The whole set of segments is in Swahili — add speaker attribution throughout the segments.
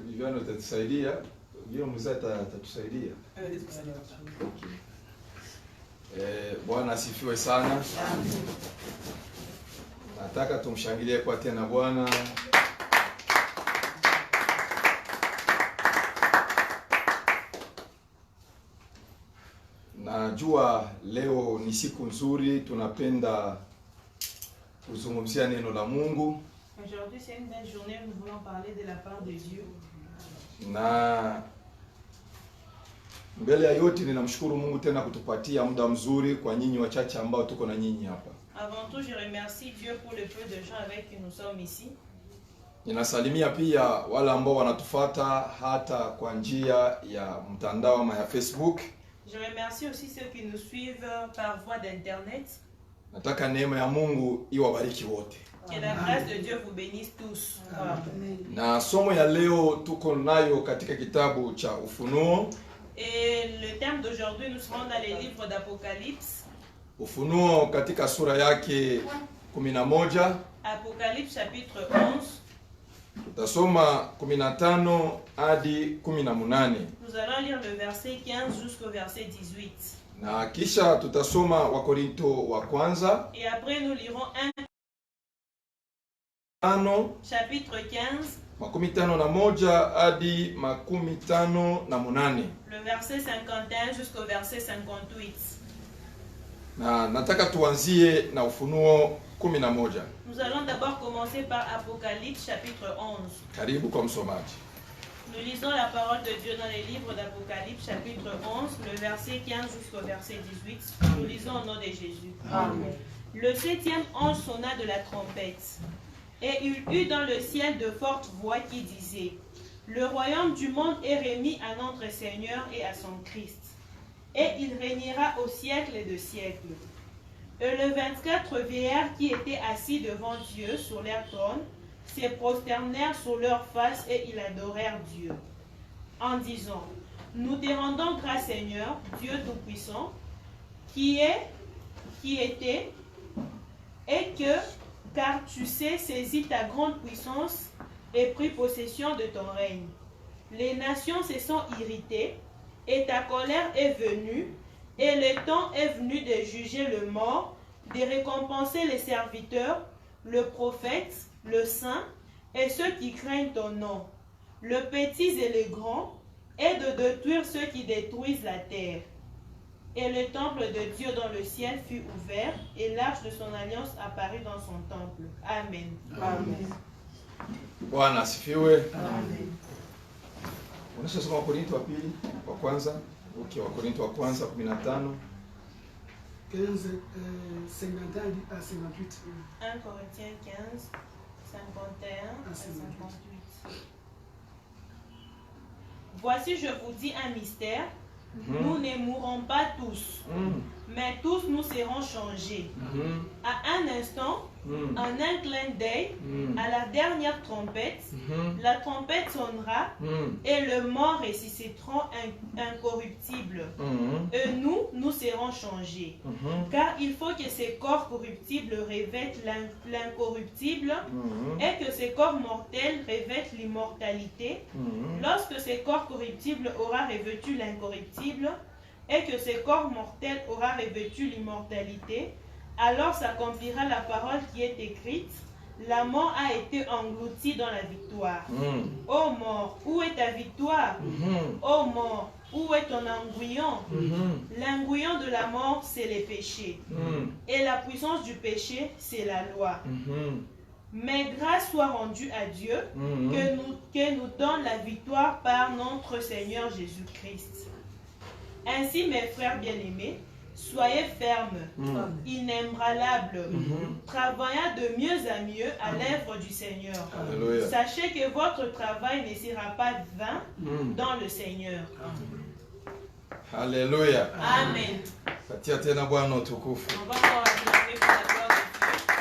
Speaker 1: Vivian utatusaidia. Guillaume mzee atatusaidia. Bwana asifiwe sana. Nataka tumshangilie kwa tena Bwana. Najua leo ni siku nzuri, tunapenda kuzungumzia neno la Mungu.
Speaker 2: Aujourd'hui c'est une belle journée, nous voulons parler de la part de Dieu.
Speaker 1: Na mbele ya yote ninamshukuru Mungu tena kutupatia muda mzuri kwa nyinyi wachache ambao tuko na nyinyi hapa.
Speaker 2: Avant tout, je remercie Dieu pour le peu de gens avec qui nous sommes ici.
Speaker 1: Ninasalimia pia wale ambao wanatufuata hata kwa njia ya mtandao ama ya Facebook.
Speaker 2: Je remercie aussi ceux qui nous suivent par voie d'internet.
Speaker 1: Nataka neema ya Mungu iwabariki wote.
Speaker 2: Que la grâce de Dieu vous bénisse tous.
Speaker 1: Na somo ya leo tuko nayo katika kitabu cha Ufunuo.
Speaker 2: Et le thème d'aujourd'hui, nous serons dans les livres d'Apocalypse.
Speaker 1: Ufunuo katika sura yake 11.
Speaker 2: Apocalypse chapitre 11.
Speaker 1: Tutasoma 15 hadi 18.
Speaker 2: Nous allons lire le verset 15 jusqu'au verset 18.
Speaker 1: Na kisha tutasoma Wakorinto wa kwanza.
Speaker 2: Et après nous lirons
Speaker 1: 1
Speaker 2: chapitre 15.
Speaker 1: 51 hadi 58.
Speaker 2: Le verset 51 jusqu'au verset 58.
Speaker 1: Na nataka tuanzie na Ufunuo 11.
Speaker 2: Nous allons d'abord commencer par Apocalypse chapitre 11.
Speaker 1: Karibu kwa msomaji.
Speaker 2: Nous lisons la parole de Dieu dans les livres d'Apocalypse chapitre 11, le verset 15 jusqu'au verset 18. Nous lisons au nom de Jésus. Amen. Le 7e ange sonna de la trompette. Et il eut dans le ciel de fortes voix qui disaient: Le royaume du monde est remis à notre Seigneur et à son Christ, et il régnera au siècle de siècles. Et le 24 vieillards qui étaient assis devant Dieu sur leur trône se prosternèrent sur leurs faces et ils adorèrent Dieu, en disant: Nous te rendons grâce, Seigneur, Dieu Tout-Puissant, qui était, et que, car tu sais, saisi ta grande puissance et pris possession de ton règne. Les nations se sont irritées, et ta colère est venue, et le temps est venu de juger le mort, de récompenser les serviteurs, le prophète, le saint, et ceux qui craignent ton nom, le petit et le grand, et de détruire ceux qui détruisent la terre. Et le temple de Dieu dans le ciel fut ouvert, et l'arche de son alliance apparut dans son temple. Amen. Amen.
Speaker 1: Bwana asifiwe.
Speaker 2: Amen.
Speaker 1: Unasoma Wakorinto wa pili wa kwanza, Wakorinto wa kwanza 15
Speaker 3: 15, 51 à 58.
Speaker 2: 1 Corinthiens 15, 51 à 58. Voici, je vous dis un mystère. Nous ne mourrons pas tous, mais tous nous serons changés. À un instant, en un clin d'œil, à la dernière trompette, la trompette sonnera et le mort ressusciteront incorruptibles. Et nous serons changés. Car il faut que ces corps corruptibles revêtent l'incorruptible et que ces corps mortels revêtent l'immortalité. Lorsque ces corps corruptibles aura revêtu l'incorruptible et que ces corps mortels aura revêtu l'immortalité, alors s'accomplira la parole qui est écrite: la mort a été engloutie dans la victoire. Ô mort, où est ta victoire? Ô mort, où est ton enguillon? L'enguillon de la mort, c'est les péchés. Et la puissance du péché, c'est la loi. Mais grâce soit rendue à Dieu que nous donne la victoire par notre Seigneur Jésus-Christ. Ainsi, mes frères bien-aimés, soyez fermes, inébranlables, travaillant de mieux à mieux à l'œuvre du Seigneur.
Speaker 1: Alléluia.
Speaker 2: Sachez que votre travail ne sera pas vain dans le Seigneur.
Speaker 1: Alléluia.
Speaker 2: Amen.
Speaker 1: Patia tena Bwana utukufu.
Speaker 2: On va encore acclamer pour la gloire de Dieu.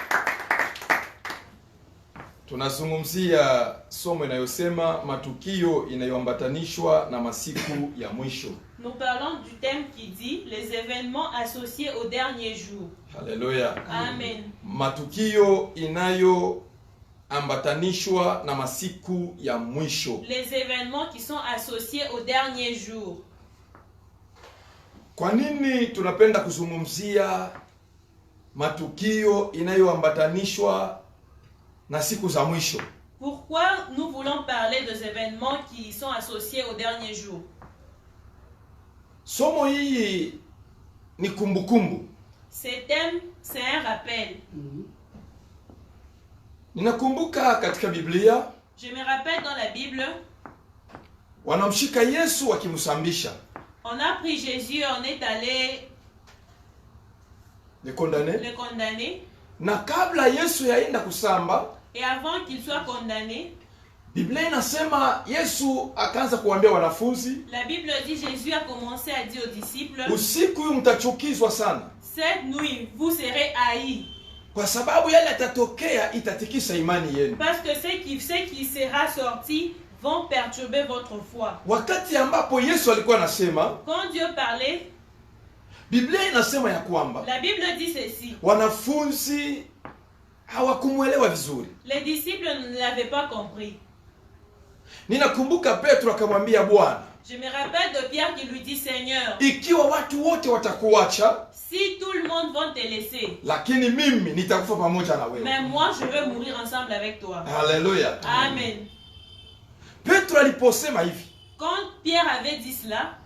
Speaker 1: Tunazungumzia somo inayosema matukio inayoambatanishwa na masiku ya mwisho.
Speaker 2: Nous parlons du thème qui dit les événements associés au dernier jour.
Speaker 1: Alléluia.
Speaker 2: Amen.
Speaker 1: Matukio yanayoambatanishwa na masiku ya mwisho.
Speaker 2: Les événements qui sont associés aux derniers jours.
Speaker 1: Kwa nini tunapenda kuzungumzia matukio inayoambatanishwa na siku za mwisho?
Speaker 2: Pourquoi nous voulons parler des événements qui sont associés aux derniers jours?
Speaker 1: Somo hii ni kumbukumbu.
Speaker 2: Ce thème, c'est un rappel.
Speaker 1: Ninakumbuka katika Biblia
Speaker 2: Je me rappelle dans la Bible,
Speaker 1: wanamshika Yesu wakimsambisha.
Speaker 2: on a pris Jésus, on est allé
Speaker 1: Le condamné.
Speaker 2: le condamner.
Speaker 1: Na kabla Yesu yaenda kusamba,
Speaker 2: Et avant qu'il soit condamné,
Speaker 1: Biblia inasema Yesu akaanza kuambia wanafunzi,
Speaker 2: la Bible dit Jésus a commencé à dire aux disciples,
Speaker 1: usiku huu mtachukizwa sana,
Speaker 2: cette nuit, vous serez haïs.
Speaker 1: kwa sababu yale yatatokea itatikisa imani yenu.
Speaker 2: Parce que ce qui sera sorti vont perturber votre foi.
Speaker 1: Wakati ambapo Yesu alikuwa anasema,
Speaker 2: Quand Dieu parlait,
Speaker 1: Biblia inasema ya kwamba
Speaker 2: la Bible dit ceci.
Speaker 1: wanafunzi hawakumuelewa vizuri.
Speaker 2: Les disciples ne l'avaient pas compris.
Speaker 1: Ninakumbuka Petro akamwambia Bwana,
Speaker 2: Je me rappelle de Pierre qui lui dit, Seigneur,
Speaker 1: ikiwa watu wote watakuacha,
Speaker 2: si tout le monde va te laisser,
Speaker 1: lakini mimi nitakufa pamoja na wewe.
Speaker 2: mais moi je veux mourir ensemble avec toi.
Speaker 1: Haleluya.
Speaker 2: Amen.
Speaker 1: Petro aliposema hivi,
Speaker 2: Quand Pierre avait dit cela,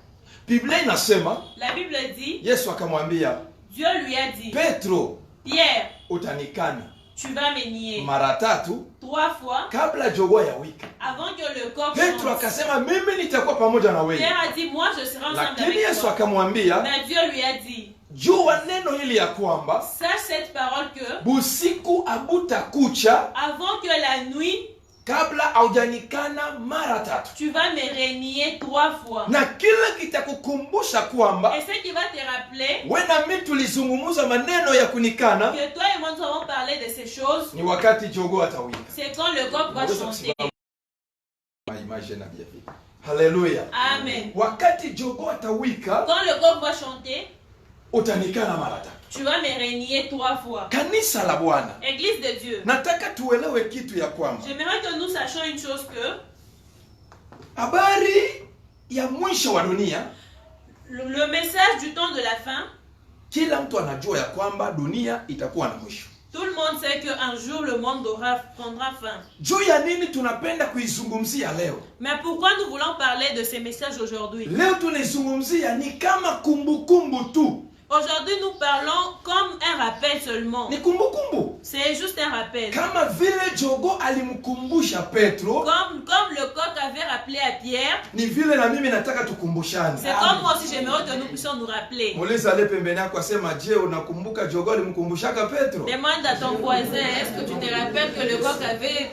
Speaker 1: Biblia inasema
Speaker 2: la Bible dit,
Speaker 1: Yesu akamwambia,
Speaker 2: Dieu lui a dit,
Speaker 1: Petro,
Speaker 2: Pierre,
Speaker 1: utanikana
Speaker 2: tu vas me nier
Speaker 1: mara 3
Speaker 2: 3 fois
Speaker 1: kabla jogoo ya wiki.
Speaker 2: avant que le coq
Speaker 1: Petro
Speaker 2: chante.
Speaker 1: akasema mimi nitakuwa pamoja na wewe.
Speaker 2: Pierre a dit, moi je serai ensemble
Speaker 1: Lakini
Speaker 2: avec
Speaker 1: Yesu
Speaker 2: toi.
Speaker 1: akamwambia,
Speaker 2: Mais Dieu lui a dit,
Speaker 1: jua neno hili ya kwamba
Speaker 2: sache cette parole que
Speaker 1: busiku abutakucha
Speaker 2: avant que la nuit,
Speaker 1: kabla haujanikana mara 3.
Speaker 2: tu vas me renier 3 fois.
Speaker 1: Na kile kitakukumbusha kwamba
Speaker 2: Et ce qui va te rappeler
Speaker 1: wewe na mimi tulizungumza maneno ya kunikana
Speaker 2: que toi et moi nous avons parlé de ces choses,
Speaker 1: ni wakati jogoo atawika.
Speaker 2: c'est quand le coq va chanter.
Speaker 1: Haleluya.
Speaker 2: Amen.
Speaker 1: Wakati jogoo atawika,
Speaker 2: Quand le coq va chanter,
Speaker 1: utanikana mara 3.
Speaker 2: tu vas me renier 3 fois.
Speaker 1: Kanisa la Bwana,
Speaker 2: Église de Dieu,
Speaker 1: nataka tuelewe kitu ya kwamba
Speaker 2: j'aimerais que nous sachions une chose que
Speaker 1: habari ya mwisho wa dunia,
Speaker 2: le message du temps de la fin,
Speaker 1: kila mtu anajua ya kwamba dunia itakuwa na mwisho.
Speaker 2: tout le monde sait qu'un jour le monde prendra fin.
Speaker 1: Juu ya nini tunapenda kuizungumzia leo?
Speaker 2: Mais pourquoi nous voulons parler de ces messages aujourd'hui?
Speaker 1: Leo tunaizungumzia ni kama kumbukumbu tu.
Speaker 2: Aujourd'hui, nous parlons comme un rappel seulement.
Speaker 1: Ni kumbukumbu.
Speaker 2: C'est juste un rappel.
Speaker 1: Kama vile jogoo alimkumbusha Petro,
Speaker 2: Comme le coq avait rappelé à Pierre,
Speaker 1: ni vile na mimi nataka tukumbushane.
Speaker 2: c'est comme moi aussi j'aimerais que nous puissions nous rappeler.
Speaker 1: Muulize ale pembeni yako asema, je, unakumbuka jogoo alimkumbushaka Petro?
Speaker 2: Demande à ton voisin, est-ce que tu te rappelles que le coq avait...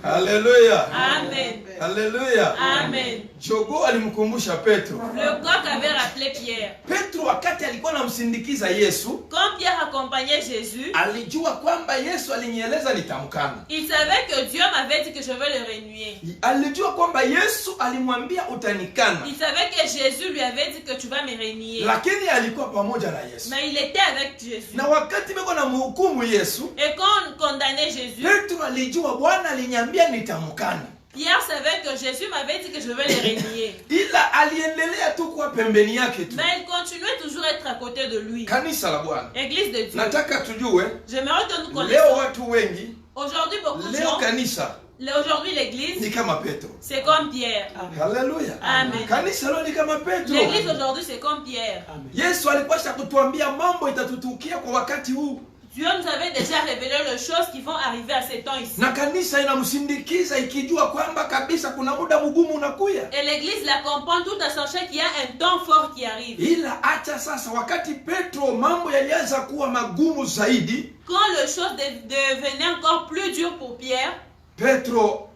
Speaker 1: Haleluya.
Speaker 2: Amen.
Speaker 1: Haleluya.
Speaker 2: Amen.
Speaker 1: Jogoo alimkumbusha Petro.
Speaker 2: Le coq avait rappelé Pierre.
Speaker 1: Petro wakati alikuwa anamsindikiza Yesu,
Speaker 2: Quand Pierre accompagnait Jésus,
Speaker 1: alijua kwamba Yesu alinieleza nitamkana.
Speaker 2: il savait que Dieu m'avait dit que je vais le renier.
Speaker 1: Alijua kwamba Yesu alimwambia utanikana.
Speaker 2: Il savait que Jésus lui avait dit que tu vas me renier.
Speaker 1: Lakini alikuwa pamoja na Yesu.
Speaker 2: Mais il était avec Jésus.
Speaker 1: Na wakati beko na mhukumu Yesu,
Speaker 2: Et quand on condamnait Jésus,
Speaker 1: Petro alijua Bwana aliniambia nitamkana.
Speaker 2: Pierre savait que Jésus m'avait dit que je vais le renier.
Speaker 1: Ila aliendelea tu kwa pembeni yake tu.
Speaker 2: Mais il continuait toujours à être à côté de lui.
Speaker 1: Kanisa la Bwana,
Speaker 2: Église de Dieu.
Speaker 1: nataka tujue
Speaker 2: J'aimerais que nous
Speaker 1: leo
Speaker 2: connaissions.
Speaker 1: watu wengi,
Speaker 2: Aujourd'hui, beaucoup de
Speaker 1: leo
Speaker 2: gens,
Speaker 1: kanisa
Speaker 2: aujourd'hui
Speaker 1: ni
Speaker 2: l'église,
Speaker 1: kama Petro.
Speaker 2: c'est comme Pierre.
Speaker 1: Haleluya.
Speaker 2: Amen.
Speaker 1: Kanisa leo ni kama Petro.
Speaker 2: L'église aujourd'hui, c'est comme Pierre.
Speaker 1: Yesu alikuwa kutuambia mambo itatutukia kwa wakati huu.
Speaker 2: Dieu nous avait déjà révélé les choses qui vont arriver à ces temps ici.
Speaker 1: Na kanisa inamsindikiza ikijua kwamba kabisa kuna muda mgumu unakuya.
Speaker 2: Et l'église l'accompagne tout en sachant qu'il y a un temps fort qui arrive.
Speaker 1: Ila acha sasa, wakati Petro mambo yalianza kuwa magumu zaidi,
Speaker 2: Quand les choses devenaient encore plus dures pour Pierre,
Speaker 1: Petro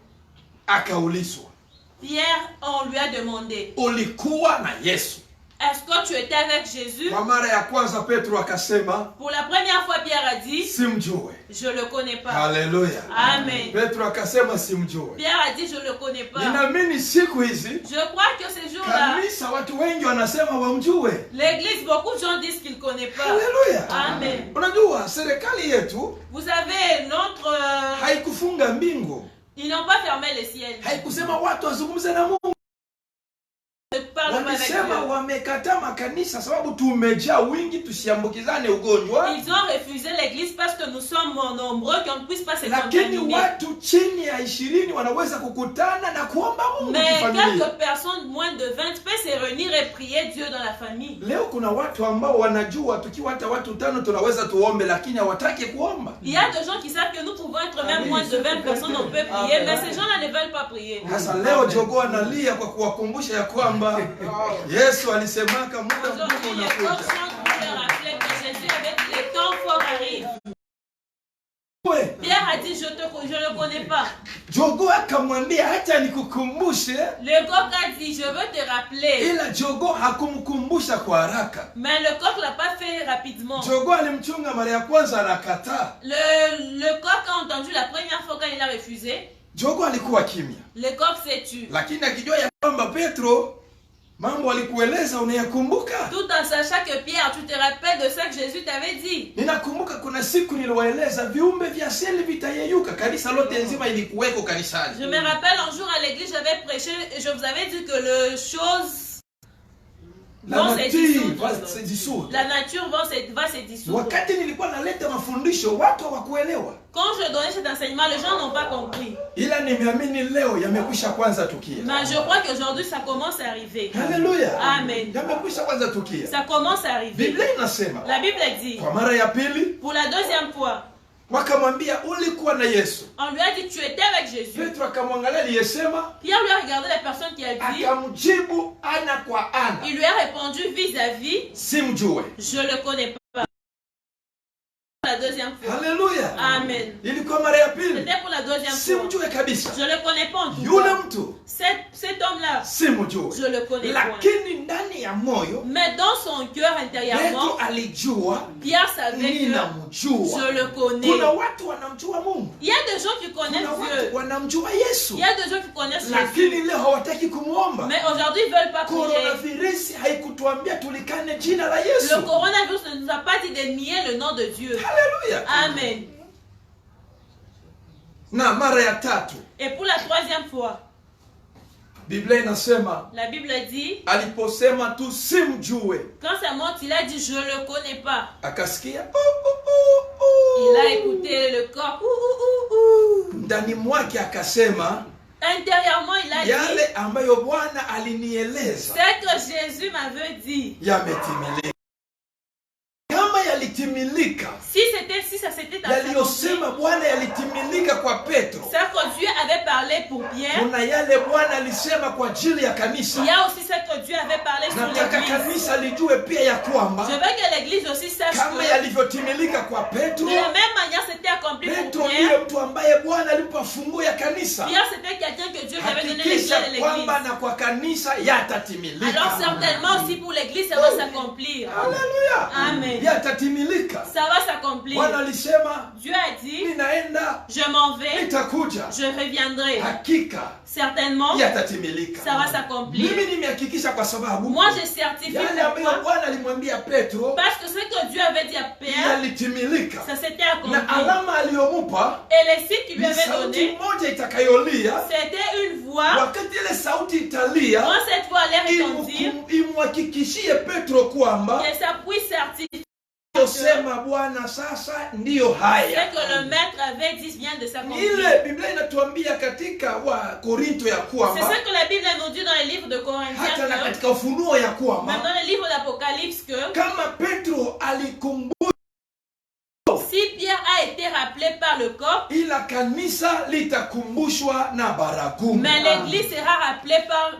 Speaker 1: akaulizwa,
Speaker 2: Pierre, on lui a demandé,
Speaker 1: ulikuwa na Yesu?
Speaker 2: Est-ce que tu étais avec Jésus?
Speaker 1: Kwa mara ya kwanza Petro akasema
Speaker 2: Pour la première fois, Pierre a dit,
Speaker 1: simjue.
Speaker 2: je ne le connais pas.
Speaker 1: Haleluya.
Speaker 2: Amen.
Speaker 1: Petro akasema simjue.
Speaker 2: Pierre a dit, je ne le connais pas.
Speaker 1: Ninaamini siku hizi
Speaker 2: Je crois que ces jours-là,
Speaker 1: kanisa watu wengi wanasema wamjue.
Speaker 2: l'église, beaucoup de gens disent qu'ils ne connaissent pas.
Speaker 1: Haleluya.
Speaker 2: Amen.
Speaker 1: Unajua serikali yetu
Speaker 2: Vous savez, notre...
Speaker 1: haikufunga mbingu.
Speaker 2: ils n'ont pas fermé le ciel.
Speaker 1: Haikusema watu wazungumze na Mungu.
Speaker 2: Ne parle pas avec
Speaker 1: Walisema
Speaker 2: Dieu.
Speaker 1: wamekataa makanisa sababu tumejaa wingi tusiambukizane ugonjwa.
Speaker 2: Ils ont refusé l'église parce que nous sommes nombreux qu'on ne puisse pas se
Speaker 1: Lakini
Speaker 2: contaminer.
Speaker 1: watu chini ya 20 wanaweza kukutana na kuomba Mungu
Speaker 2: Mais
Speaker 1: kifamilia.
Speaker 2: quelques personnes, moins de 20, peuvent se réunir et prier Dieu dans la famille.
Speaker 1: Leo kuna watu ambao wanajua tukiwa hata watu 5 tunaweza tuombe lakini hawataki kuomba.
Speaker 2: Il y a des gens qui savent que nous pouvons être même moins de 20 personnes, on peut prier, mais ces gens-là ne veulent pas prier.
Speaker 1: Sasa leo jogoo analia kwa kuwakumbusha ya kwamba Yesu alisemaka muda mgumu
Speaker 2: Aujourd'hui, les corps
Speaker 1: unakuja.
Speaker 2: chantent pour leur rappeler que Jésus, avec les temps forts, arrive.
Speaker 1: We,
Speaker 2: Pierre a dit, je ne le connais pas.
Speaker 1: jogoo akamwambia hata nikukumbushe,
Speaker 2: Le coq a dit, je veux te rappeler.
Speaker 1: ila jogoo hakumkumbusha kwa haraka.
Speaker 2: Mais le coq ne l'a pas fait rapidement.
Speaker 1: Jogoo alimchunga mara ya kwanza anakataa.
Speaker 2: Le coq a entendu la première fois quand il a refusé.
Speaker 1: Jogoo alikuwa kimya.
Speaker 2: Le coq s'est tué.
Speaker 1: Lakini akijua ya kwamba Petro mambo alikueleza unayakumbuka.
Speaker 2: Tout en sachant que Pierre, tu te rappelles de ce que Jésus t'avait dit.
Speaker 1: Ninakumbuka kuna siku niliwaeleza viumbe vya asili vitayeyuka. Kanisa lote nzima ilikuweko kanisani.
Speaker 2: Je me rappelle un jour à l'église, j'avais prêché et je vous avais dit que les choses
Speaker 1: La
Speaker 2: vont se
Speaker 1: nature va
Speaker 2: dissoudre.
Speaker 1: se dissoudre.
Speaker 2: La nature va se dissoudre.
Speaker 1: Wakati nilikuwa naleta mafundisho watu hawakuelewa.
Speaker 2: Quand je donnais cet enseignement, les gens n'ont pas compris.
Speaker 1: Ila nimeamini leo yamekwisha kwanza tukia.
Speaker 2: Mais je crois qu'aujourd'hui, ça commence à arriver.
Speaker 1: Haleluya.
Speaker 2: Amen.
Speaker 1: Yamekwisha kwanza tukia.
Speaker 2: Ça commence à arriver.
Speaker 1: Biblia inasema
Speaker 2: La Bible dit,
Speaker 1: kwa mara ya pili
Speaker 2: pour la deuxième fois,
Speaker 1: wakamwambia ulikuwa na Yesu.
Speaker 2: on lui a dit, tu étais avec Jésus.
Speaker 1: Petro akamwangalia aliyesema,
Speaker 2: Pierre lui a regardé la personne qui a dit,
Speaker 1: akamjibu ana kwa ana,
Speaker 2: il lui a répondu vis-à-vis,
Speaker 1: simjue.
Speaker 2: je ne le connais pas. La deuxième fois.
Speaker 1: Haleluya.
Speaker 2: Amen.
Speaker 1: Ilikuwa mara ya pili,
Speaker 2: C'était pour la deuxième fois.
Speaker 1: simjue kabisa.
Speaker 2: Je ne le connais pas en tout
Speaker 1: Yule
Speaker 2: cas.
Speaker 1: mtu
Speaker 2: Cet homme-là,
Speaker 1: simjue.
Speaker 2: je le connais pas.
Speaker 1: Lakini ndani ya moyo
Speaker 2: Mais dans son cœur intérieurement,
Speaker 1: Petro alijua
Speaker 2: Pierre savait que
Speaker 1: ninamjua.
Speaker 2: je le connais.
Speaker 1: Kuna watu wanamjua Mungu.
Speaker 2: Il y a des gens qui connaissent
Speaker 1: Kuna
Speaker 2: Dieu.
Speaker 1: watu wanamjua Yesu.
Speaker 2: Il y a des gens qui connaissent
Speaker 1: Lakini
Speaker 2: Jésus.
Speaker 1: leo hawataki kumuomba.
Speaker 2: Mais aujourd'hui, ils ne veulent pas prier.
Speaker 1: Coronavirus haikutuambia tulikane jina la Yesu.
Speaker 2: Le coronavirus ne nous a pas dit de nier le nom de Dieu.
Speaker 1: Haleluya.
Speaker 2: Amen.
Speaker 1: Na mara ya tatu
Speaker 2: Et pour la troisième fois,
Speaker 1: Biblia inasema
Speaker 2: la Bible dit,
Speaker 1: aliposema tu simjue,
Speaker 2: quand ça monte, il a dit, je ne le connais pas.
Speaker 1: akasikia
Speaker 2: Il a écouté le corps.
Speaker 1: ndani mwake akasema
Speaker 2: Intérieurement, il a dit,
Speaker 1: yale ambayo Bwana alinieleza
Speaker 2: c'est que Jésus m'avait dit.
Speaker 1: yametimilika. Kama yalitimilika
Speaker 2: Si ça s'était accompli,
Speaker 1: yaliyosema Bwana yalitimilika kwa Petro,
Speaker 2: c'est que Dieu avait parlé pour Pierre.
Speaker 1: kuna yale Bwana alisema kwa ajili ya
Speaker 2: Il
Speaker 1: kanisa.
Speaker 2: y a aussi ce que Dieu avait parlé sur
Speaker 1: Nataka
Speaker 2: l'église.
Speaker 1: kanisa lijue pia ya kwamba
Speaker 2: Je veux que l'église aussi sache
Speaker 1: kama
Speaker 2: que
Speaker 1: yalivyotimilika kwa Petro,
Speaker 2: de la même manière c'était accompli pour
Speaker 1: Petro ndiye
Speaker 2: Pierre.
Speaker 1: mtu ambaye Bwana alipa funguo ya kanisa.
Speaker 2: Pierre c'était quelqu'un que Dieu lui avait donné les
Speaker 1: Hakikisha
Speaker 2: clés de
Speaker 1: kwamba
Speaker 2: l'église.
Speaker 1: na kwa kanisa yatatimilika.
Speaker 2: Alors certainement aussi pour l'église ça va s'accomplir.
Speaker 1: Haleluya.
Speaker 2: Amen.
Speaker 1: Yatatimilika.
Speaker 2: Ça va s'accomplir.
Speaker 1: Bwana alisema
Speaker 2: Dieu a dit,
Speaker 1: ninaenda
Speaker 2: je m'en vais,
Speaker 1: nitakuja.
Speaker 2: je reviendrai.
Speaker 1: Hakika
Speaker 2: Certainement,
Speaker 1: yatatimilika.
Speaker 2: ça va s'accomplir.
Speaker 1: Mimi nimehakikisha kwa sababu
Speaker 2: Moi je certifie
Speaker 1: yale ambayo
Speaker 2: pourquoi.
Speaker 1: Bwana alimwambia Petro
Speaker 2: Parce que ce que Dieu avait dit à Pierre,
Speaker 1: yalitimilika.
Speaker 2: ça s'était
Speaker 1: Na
Speaker 2: accompli.
Speaker 1: alama aliyomupa
Speaker 2: Et les signes qu'il lui
Speaker 1: ni
Speaker 2: avait
Speaker 1: sauti
Speaker 2: donné,
Speaker 1: moja itakayolia.
Speaker 2: c'était une voix.
Speaker 1: Wakati ile sauti italia,
Speaker 2: Quand cette voix allait retentir,
Speaker 1: imhakikishie Petro kwamba
Speaker 2: que ça puisse certifier
Speaker 1: sema Bwana sasa ndiyo
Speaker 2: ce
Speaker 1: haya.
Speaker 2: que le maître avait dit vient de s'accomplir.
Speaker 1: Ile Biblia inatuambia katika wa Korinto ya
Speaker 2: C'est
Speaker 1: kwamba
Speaker 2: ce que la Bible nous dit dans les livres de Corinthiens,
Speaker 1: hata na
Speaker 2: que,
Speaker 1: katika Ufunuo ya
Speaker 2: même
Speaker 1: kwamba
Speaker 2: dans les livres d'Apocalypse, que
Speaker 1: kama Petro alikumbuka,
Speaker 2: si Pierre a été rappelé par le corps,
Speaker 1: ila kanisa litakumbushwa na baragumu.
Speaker 2: mais l'église sera rappelée par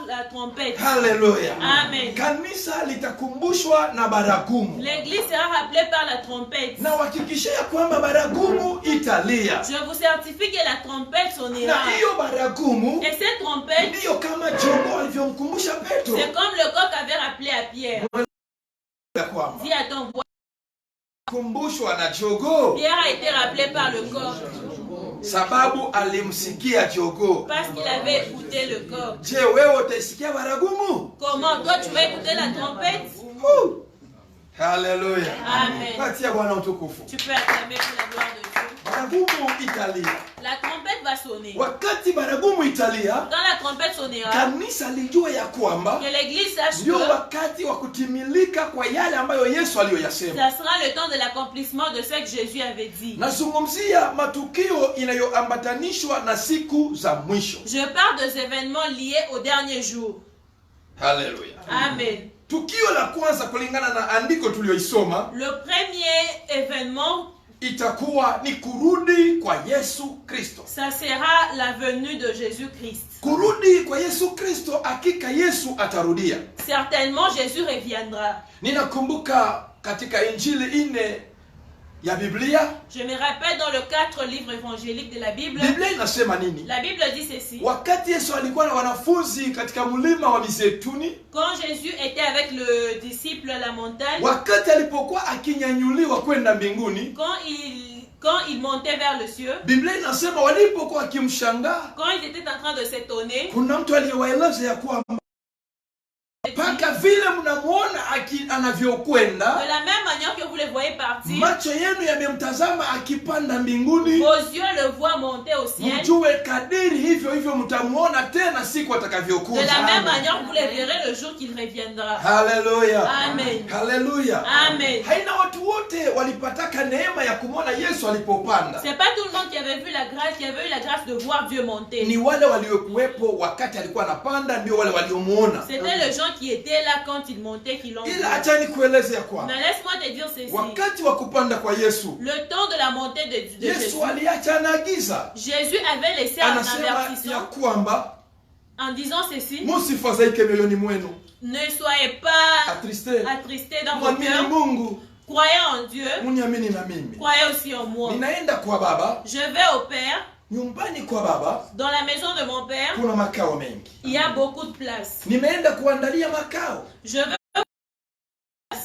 Speaker 2: la trompette.
Speaker 1: Haleluya.
Speaker 2: Amen.
Speaker 1: Kanisa litakumbushwa na baragumu.
Speaker 2: L'église sera rappelée par la trompette.
Speaker 1: Na uhakikishe ya kwamba baragumu italia.
Speaker 2: Je vous certifie que la trompette sonnera.
Speaker 1: Na hiyo baragumu
Speaker 2: Et cette trompette,
Speaker 1: ndiyo kama Jogoo alivyomkumbusha Petro.
Speaker 2: c'est comme le coq avait rappelé à
Speaker 1: alikumbushwa na jogoo
Speaker 2: Pierre a été rappelé par le coq
Speaker 1: sababu alimsikia jogoo.
Speaker 2: parce qu'il avait écouté le coq.
Speaker 1: Je, wewe utaisikia baragumu?
Speaker 2: Comment toi tu vas écouter la trompette?
Speaker 1: Haleluya.
Speaker 2: Amen.
Speaker 1: Patia Bwana utukufu.
Speaker 2: Tu peux acclamer pour la gloire de Dieu.
Speaker 1: Baragumu italia.
Speaker 2: La trompette va sonner.
Speaker 1: Wakati baragumu italia,
Speaker 2: Quand la trompette sonnera,
Speaker 1: kanisa lijue ya kwamba
Speaker 2: que l'église sache
Speaker 1: ndio
Speaker 2: que
Speaker 1: wakati wa kutimilika kwa yale ambayo Yesu aliyoyasema.
Speaker 2: ça sera le temps de l'accomplissement de ce que Jésus avait dit.
Speaker 1: Nazungumzia matukio inayoambatanishwa na siku za mwisho.
Speaker 2: Je parle des événements liés aux derniers jours.
Speaker 1: Haleluya.
Speaker 2: Amen.
Speaker 1: Tukio la kwanza kulingana na andiko tuliyoisoma
Speaker 2: Le premier événement,
Speaker 1: itakuwa ni kurudi kwa Yesu Kristo.
Speaker 2: ça sera la venue de Jésus-Christ.
Speaker 1: Kurudi kwa Yesu Kristo, hakika Yesu atarudia.
Speaker 2: Certainement, Jésus reviendra.
Speaker 1: Ninakumbuka katika Injili 4 ya Biblia,
Speaker 2: Je me rappelle dans le 4 livres évangéliques de la Bible,
Speaker 1: Biblia inasema nini?
Speaker 2: la Bible dit ceci.
Speaker 1: Wakati Yesu alikuwa na wanafunzi katika mlima wa Mizeituni,
Speaker 2: Quand Jésus était avec le disciple à la montagne,
Speaker 1: wakati alipokuwa akinyanyuliwa kwenda mbinguni,
Speaker 2: quand il montait vers le ciel,
Speaker 1: Biblia inasema walipokuwa wakimshangaa,
Speaker 2: quand ils étaient en train de s'étonner,
Speaker 1: kuna mtu aliyewaeleza ya kwamba mpaka vile mnamuona anavyokwenda,
Speaker 2: de la même manière que vous le voyez partir,
Speaker 1: macho yenu yamemtazama akipanda mbinguni,
Speaker 2: vos yeux le voient monter au ciel.
Speaker 1: mjue kadiri hivyo hivyo mtamuona tena siku
Speaker 2: De
Speaker 1: atakavyokuja.
Speaker 2: la même manière, vous le verrez le jour qu'il reviendra.
Speaker 1: Haleluya.
Speaker 2: Amen.
Speaker 1: Haleluya.
Speaker 2: Amen.
Speaker 1: Haina watu wote walipataka neema ya kumwona Yesu alipopanda.
Speaker 2: C'est pas tout le monde qui avait vu la grâce, qui avait eu la grâce de voir Dieu monter.
Speaker 1: Ni wale waliokuwepo wakati alikuwa anapanda, ndio wale waliomuona.
Speaker 2: C'était les gens qui étaient là quand il montait qui l'ont vu.
Speaker 1: Ila acha nikueleze ya kwamba
Speaker 2: Mais laisse-moi te dire ceci.
Speaker 1: wakati wa kupanda kwa Yesu,
Speaker 2: Le temps de la montée de Jésus,
Speaker 1: Yesu aliacha anagiza,
Speaker 2: Jésus avait laissé un
Speaker 1: anasema ya
Speaker 2: avertissement
Speaker 1: kwamba
Speaker 2: en disant ceci.
Speaker 1: msifadhaike mioyoni mwenu,
Speaker 2: Ne soyez pas attristés dans vos
Speaker 1: mwamini
Speaker 2: cœurs.
Speaker 1: Mungu,
Speaker 2: Croyez en Dieu.
Speaker 1: muniamini na mimi.
Speaker 2: Croyez aussi en moi.
Speaker 1: Ninaenda kwa Baba,
Speaker 2: Je vais au Père.
Speaker 1: nyumbani kwa Baba
Speaker 2: Dans la maison de mon Père,
Speaker 1: kuna makao mengi.
Speaker 2: il y a beaucoup de place.
Speaker 1: Nimeenda kuandalia makao,
Speaker 2: Je vais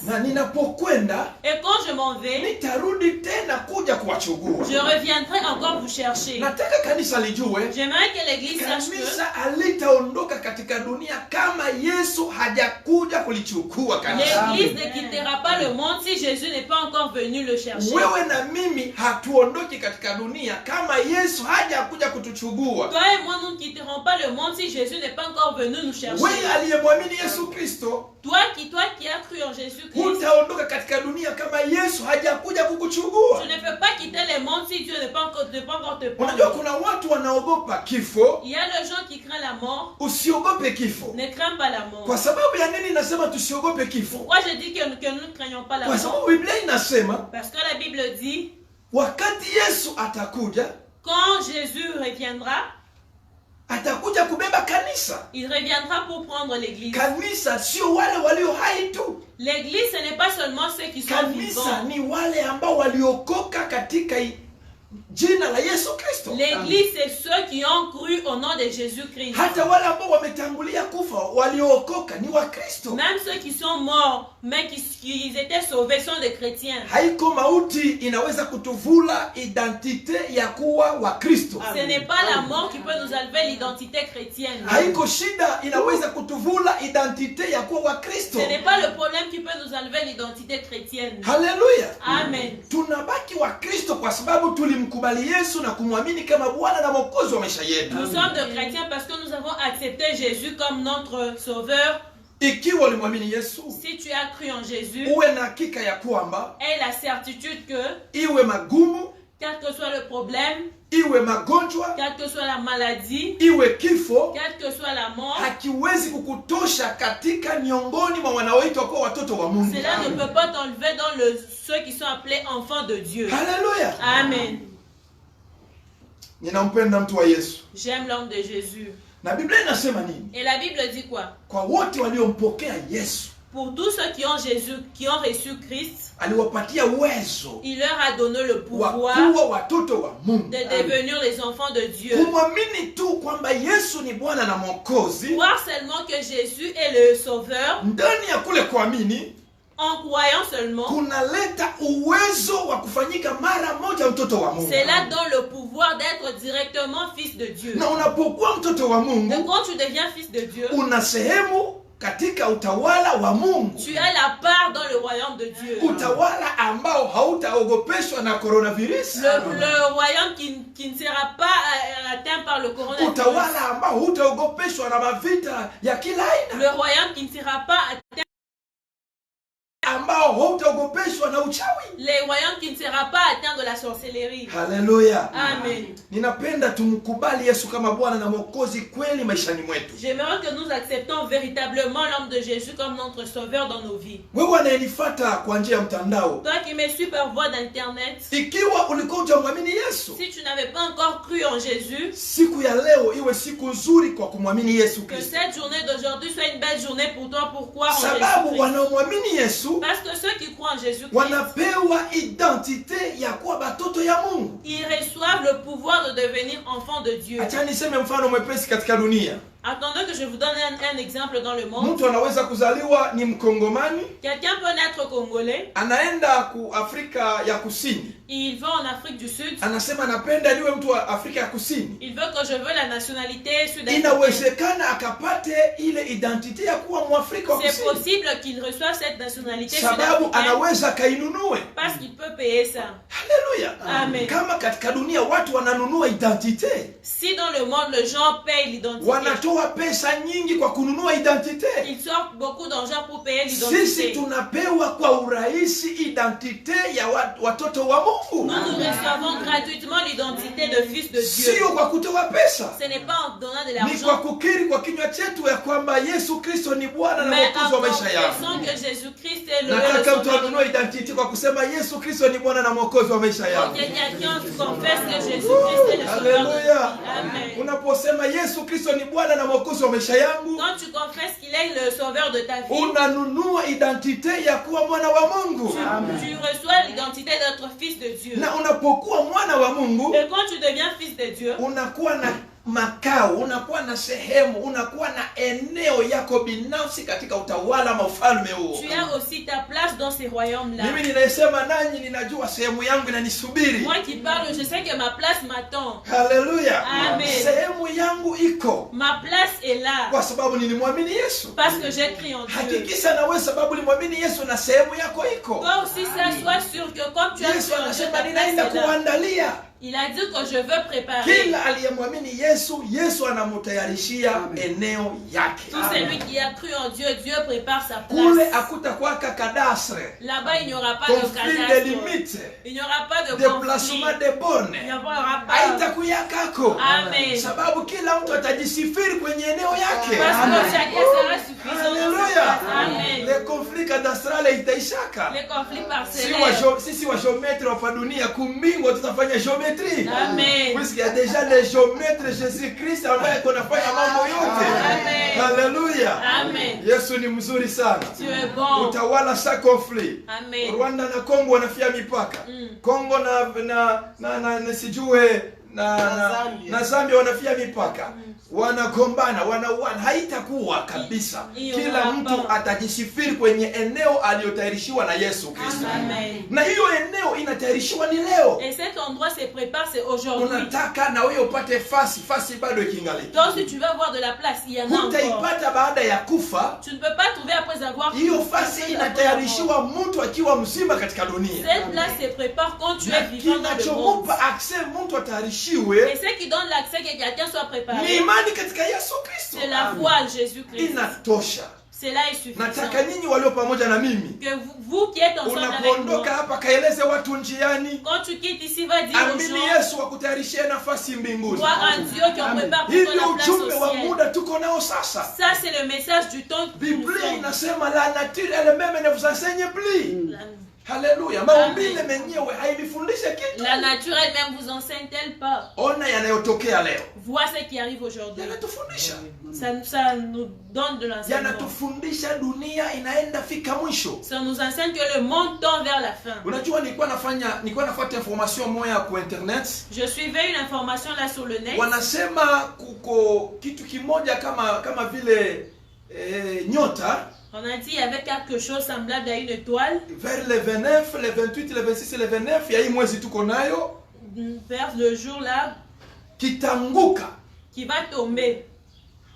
Speaker 1: na ninapokwenda
Speaker 2: et quand je m'en vais,
Speaker 1: nitarudi tena kuja kuwachukua.
Speaker 2: je reviendrai encore vous chercher.
Speaker 1: Nataka kanisa lijue
Speaker 2: J'aimerais que l'église sache que
Speaker 1: kanisa alitaondoka katika dunia kama Yesu hajakuja kulichukua kanisa.
Speaker 2: l'église ne quittera pas le monde si Jésus n'est pas encore venu le chercher.
Speaker 1: Wewe na mimi hatuondoki katika dunia kama Yesu hajakuja kutuchukua.
Speaker 2: Toi et moi, nous ne quitterons pas le monde si Jésus n'est pas encore venu nous chercher.
Speaker 1: Wewe aliyemwamini Yesu Kristo,
Speaker 2: Toi qui as cru en Jésus-Christ,
Speaker 1: hutaondoka katika dunia kama Yesu hajakuja kukuchukua.
Speaker 2: tu ne peux pas quitter le monde si Dieu n'est pas encore te
Speaker 1: Unajua
Speaker 2: prendre.
Speaker 1: kuna watu wanaogopa kifo.
Speaker 2: Il y a des gens qui craignent la mort.
Speaker 1: Usiogope kifo.
Speaker 2: Ne crains pas la mort.
Speaker 1: Kwa sababu ya nini nasema tusiogope kifo?
Speaker 2: Pourquoi je dis que nous ne craignons pas la
Speaker 1: Kwa
Speaker 2: mort?
Speaker 1: sababu Biblia inasema
Speaker 2: Parce que la Bible dit,
Speaker 1: wakati Yesu atakuja,
Speaker 2: quand Jésus reviendra,
Speaker 1: atakuja kubeba kanisa.
Speaker 2: il reviendra pour prendre l'église.
Speaker 1: Kanisa sio wale walio hai tu.
Speaker 2: L'église, ce n'est pas seulement ceux qui sont
Speaker 1: Kanisa
Speaker 2: vivants.
Speaker 1: ni wale ambao waliokoka katika jina la Yesu Kristo.
Speaker 2: L'église, c'est ceux qui ont cru au nom de Jésus-Christ.
Speaker 1: Hata wale ambao wametangulia kufa waliookoka ni wa Kristo.
Speaker 2: Même ceux qui sont morts, mais qui étaient sauvés, sont des chrétiens.
Speaker 1: Haiko mauti inaweza kutuvula identite ya kuwa wa Kristo.
Speaker 2: Ce n'est pas la mort qui peut nous enlever l'identité chrétienne.
Speaker 1: Haiko shida inaweza kutuvula identite ya kuwa wa Kristo.
Speaker 2: Ce n'est pas le problème qui peut nous enlever l'identité chrétienne.
Speaker 1: Haleluya.
Speaker 2: Amen.
Speaker 1: Tunabaki wa Kristo kwa sababu tulimkubali Yesu na kumwamini kama Bwana na Mwokozi wa maisha yetu.
Speaker 2: Nous sommes des chrétiens parce que nous avons accepté Jésus comme notre sauveur.
Speaker 1: Ikiwa ulimwamini Yesu,
Speaker 2: Si tu as cru en Jésus,
Speaker 1: uwe na hakika ya kwamba
Speaker 2: aie la certitude que,
Speaker 1: iwe magumu,
Speaker 2: quel que soit le problème,
Speaker 1: iwe magonjwa,
Speaker 2: quelle que soit la maladie,
Speaker 1: iwe kifo,
Speaker 2: quelle que soit la mort,
Speaker 1: hakiwezi kukutosha katika miongoni mwa wanaoitwa kuwa watoto wa Mungu.
Speaker 2: cela ne peut pas t'enlever dans ceux qui sont appelés enfants de Dieu.
Speaker 1: Haleluya.
Speaker 2: Amen.
Speaker 1: Ninampenda mtu wa Yesu.
Speaker 2: J'aime l'homme de Jésus.
Speaker 1: Na Biblia inasema nini?
Speaker 2: Et la Bible dit quoi?
Speaker 1: Kwa wote waliompokea Yesu,
Speaker 2: Pour tous ceux qui ont Jésus, qui ont reçu Christ,
Speaker 1: aliwapatia uwezo
Speaker 2: il leur a donné le
Speaker 1: wa
Speaker 2: pouvoir
Speaker 1: kuwa watoto wa Mungu.
Speaker 2: de devenir les enfants de Dieu.
Speaker 1: Kumwamini tu kwamba Yesu ni Bwana na Mwokozi,
Speaker 2: Croire seulement que Jésus est le Sauveur.
Speaker 1: ndani ya kule kuamini
Speaker 2: En croyant seulement,
Speaker 1: kunaleta uwezo wa kufanyika mara moja mtoto wa Mungu.
Speaker 2: cela donne le pouvoir d'être directement fils de Dieu.
Speaker 1: Na unapokuwa mtoto wa
Speaker 2: Et
Speaker 1: Mungu,
Speaker 2: quand tu deviens fils de Dieu,
Speaker 1: una sehemu katika utawala wa Mungu.
Speaker 2: tu as la part dans le royaume de Dieu.
Speaker 1: Utawala ambao hautaogopeshwa na coronavirus.
Speaker 2: Le royaume qui ne sera pas atteint par le coronavirus.
Speaker 1: Utawala ambao hautaogopeshwa na mavita ya kila aina.
Speaker 2: Le royaume qui ne sera pas atteint.
Speaker 1: Ambao hautaogopeshwa na uchawi.
Speaker 2: Les royaumes qui ne sera pas atteint de la sorcellerie.
Speaker 1: Haleluya.
Speaker 2: Amen.
Speaker 1: Ninapenda tumkubali Yesu kama Bwana na Mwokozi kweli maishani mwetu.
Speaker 2: J'aimerais que nous acceptons véritablement l'homme de Jésus comme notre sauveur dans nos vies.
Speaker 1: Wewe unayenifuata kwa njia ya mtandao,
Speaker 2: Toi qui me suis par voie d'internet,
Speaker 1: ikiwa ulikuwa hujamwamini Yesu,
Speaker 2: si tu n'avais pas encore cru en Jésus,
Speaker 1: siku ya leo iwe siku nzuri kwa kumwamini Yesu
Speaker 2: que
Speaker 1: Kristo.
Speaker 2: cette journée d'aujourd'hui soit une belle journée pour toi. Pourquoi en
Speaker 1: Sababu
Speaker 2: Jésus-Christ?
Speaker 1: wanaomwamini Yesu
Speaker 2: Parce que ceux qui croient en Jésus-Christ,
Speaker 1: wanapewa identite ya kuwa batoto ya Mungu.
Speaker 2: ils reçoivent le pouvoir de devenir enfants de Dieu.
Speaker 1: Acha niseme mfano mwepesi katika dunia.
Speaker 2: Attendez que je vous donne un exemple dans le monde.
Speaker 1: Mtu anaweza kuzaliwa ni Mkongomani,
Speaker 2: Quelqu'un peut naître congolais,
Speaker 1: anaenda ku Afrika ya Kusini.
Speaker 2: il va en Afrique du Sud,
Speaker 1: Anasema napenda niwe mtu wa Afrika ya Kusini.
Speaker 2: il veut que je veux la nationalité sud-africaine.
Speaker 1: Inawezekana akapate ile identite ya kuwa Mwafrika wa
Speaker 2: C'est
Speaker 1: Kusini.
Speaker 2: possible qu'il reçoive cette nationalité
Speaker 1: Sababu
Speaker 2: sud-africaine
Speaker 1: anaweza kainunue.
Speaker 2: parce qu'il peut payer ça.
Speaker 1: Haleluya.
Speaker 2: Amen.
Speaker 1: Kama katika dunia watu wananunua identite,
Speaker 2: Si dans le monde, les gens payent l'identité,
Speaker 1: wanatoa pesa nyingi kwa kununua identite.
Speaker 2: ils sortent beaucoup d'argent pour payer
Speaker 1: Sisi
Speaker 2: l'identité.
Speaker 1: tunapewa kwa urahisi identite ya watoto wa Mungu.
Speaker 2: Nous recevons gratuitement l'identité de fils de Dieu.
Speaker 1: Sio kwa kutoa pesa.
Speaker 2: Ce n'est pas en donnant de
Speaker 1: Ni kwa
Speaker 2: l'argent,
Speaker 1: kukiri kwa kinywa chetu ya kwamba Yesu Kristo ni Bwana na
Speaker 2: mais
Speaker 1: Mwokozi
Speaker 2: en
Speaker 1: wa maisha yangu.
Speaker 2: confessant que Jésus-Christ est le
Speaker 1: Nataka mtu
Speaker 2: sauveur.
Speaker 1: anunue identity kwa kusema Yesu Kristo ni Bwana na Mwokozi wa maisha
Speaker 2: Pour
Speaker 1: yangu.
Speaker 2: que quelqu'un confesse que Jésus-Christ est le sauveur de
Speaker 1: Haleluya.
Speaker 2: vie. Amen.
Speaker 1: Unaposema Yesu Kristo ni Bwana na Mwokozi wa maisha yangu,
Speaker 2: Quand tu confesses qu'il est le sauveur de ta vie,
Speaker 1: unanunua identite ya kuwa mwana wa Mungu.
Speaker 2: tu reçois l'identité d'être fils de Dieu.
Speaker 1: Na unapokuwa mwana wa Mungu,
Speaker 2: Et quand tu deviens fils de Dieu,
Speaker 1: unakuwa na makao, unakuwa na sehemu, unakuwa na eneo yako binafsi katika utawala wa ufalme huo.
Speaker 2: tu as aussi ta place dans ces royaumes-là.
Speaker 1: Mimi ninasema nanyi, ninajua sehemu yangu inanisubiri.
Speaker 2: Moi qui parle, je sais que ma place m'attend.
Speaker 1: Haleluya.
Speaker 2: Amen.
Speaker 1: Sehemu yangu iko
Speaker 2: Ma place est là
Speaker 1: kwa sababu nilimwamini Yesu.
Speaker 2: parce que j'ai cru en Dieu.
Speaker 1: Hakikisha na wewe sababu ulimwamini Yesu na sehemu yako iko.
Speaker 2: Toi aussi, ça, sois sûr que comme tu as
Speaker 1: Yesu
Speaker 2: cru en Dieu,
Speaker 1: anasema
Speaker 2: ta place
Speaker 1: ninaenda
Speaker 2: est là.
Speaker 1: kuandalia.
Speaker 2: Il a dit que je veux préparer.
Speaker 1: Kila aliyemwamini Yesu, Yesu anamtayarishia eneo yake.
Speaker 2: Tout celui qui a cru en Dieu, Dieu prépare sa
Speaker 1: Kule
Speaker 2: place.
Speaker 1: hakutakuwaka kadastre,
Speaker 2: Là-bas, il n'y aura pas de
Speaker 1: conflit de
Speaker 2: cadastre.
Speaker 1: limite,
Speaker 2: Il n'y aura pas de conflit.
Speaker 1: déplacement de borne.
Speaker 2: Il n'y aura pas.
Speaker 1: Haitakuyakako.
Speaker 2: Amen.
Speaker 1: Sababu kila mtu atajisifiri kwenye eneo yake.
Speaker 2: Parce que chacun sera suffisant dans sa
Speaker 1: Haleluya.
Speaker 2: place. Amen.
Speaker 1: Le conflit kadastrale itaishaka.
Speaker 2: Les conflits
Speaker 1: Sisi wa géomètre wa dunia kumbingwa tutafanya géométrie.
Speaker 2: Amen.
Speaker 1: Puisqu'il y a déjà le géomètre Jésus-Christ ambaye kunafanya mambo yote.
Speaker 2: Amen.
Speaker 1: Haleluya.
Speaker 2: Amen.
Speaker 1: Yesu ni mzuri sana.
Speaker 2: Tu es bon.
Speaker 1: Utawala sa conflit.
Speaker 2: Amen.
Speaker 1: Rwanda na Kongo wanafia mipaka. Kongo na sijue na Zambia wanafia mipaka. Wanagombana, wanauana, haitakuwa kabisa. Kila mtu atajisifiri kwenye eneo aliyotayarishiwa na Yesu Kristo.
Speaker 2: Amen.
Speaker 1: Na hiyo eneo inatayarishiwa ni leo.
Speaker 2: Et cet endroit se prépare, c'est aujourd'hui.
Speaker 1: Unataka na wewe upate fasi bado ikingali.
Speaker 2: Donc si tu veux avoir de la place, il y en a encore.
Speaker 1: Hutaipata baada ya kufa.
Speaker 2: Tu ne peux pas trouver après avoir.
Speaker 1: Hiyo fasi inatayarishiwa mtu akiwa mzima katika dunia.
Speaker 2: Cette place se prépare quand tu es vivant dans le monde.
Speaker 1: Kinachomupa access mtu atayarishiwe
Speaker 2: Et ce qui donne l'accès que quelqu'un soit
Speaker 1: ni
Speaker 2: préparé,
Speaker 1: imani katika Yesu Kristo.
Speaker 2: c'est la foi en Jésus-Christ.
Speaker 1: Inatosha.
Speaker 2: Cela est suffisant.
Speaker 1: Nataka nyinyi walio pamoja na mimi,
Speaker 2: Que vous qui êtes ensemble avec moi,
Speaker 1: unapoondoka hapa kaeleze watu njiani,
Speaker 2: quand tu quittes ici, va dire aux
Speaker 1: amini
Speaker 2: gens,
Speaker 1: Yesu akutayarishie nafasi mbinguni.
Speaker 2: crois en Dieu qui en prépare pour
Speaker 1: Hii
Speaker 2: toi
Speaker 1: ndio
Speaker 2: la place
Speaker 1: ujumbe wa
Speaker 2: au ciel.
Speaker 1: muda tuko nao sasa.
Speaker 2: Ça, c'est le message du temps que nous
Speaker 1: Biblia
Speaker 2: sommes.
Speaker 1: inasema la nature elle-même ne vous enseigne plus. Haleluya. Maumbile menyewe hailifundishe kitu.
Speaker 2: La nature elle-même vous enseigne-t-elle pas?
Speaker 1: Ona yanayotokea leo.
Speaker 2: Vois ce qui arrive aujourd'hui.
Speaker 1: Yanatufundisha.
Speaker 2: Ça nous donne de l'enseignement.
Speaker 1: Yanatufundisha dunia inaenda fika mwisho.
Speaker 2: Ça nous enseigne que le monde tend vers la fin.
Speaker 1: Unajua nilikuwa nafuata information moja kwa internet.
Speaker 2: Je suivais une information là sur le net.
Speaker 1: Wanasema kuko kitu kimoja kama vile nyota.
Speaker 2: On a dit qu'il y avait quelque chose semblable à une étoile.
Speaker 1: Vers le 29, le 28, le 26 et le 29, il y a eu mwezi tuko nayo.
Speaker 2: Vers le jour là.
Speaker 1: Kitanguka.
Speaker 2: Qui va tomber.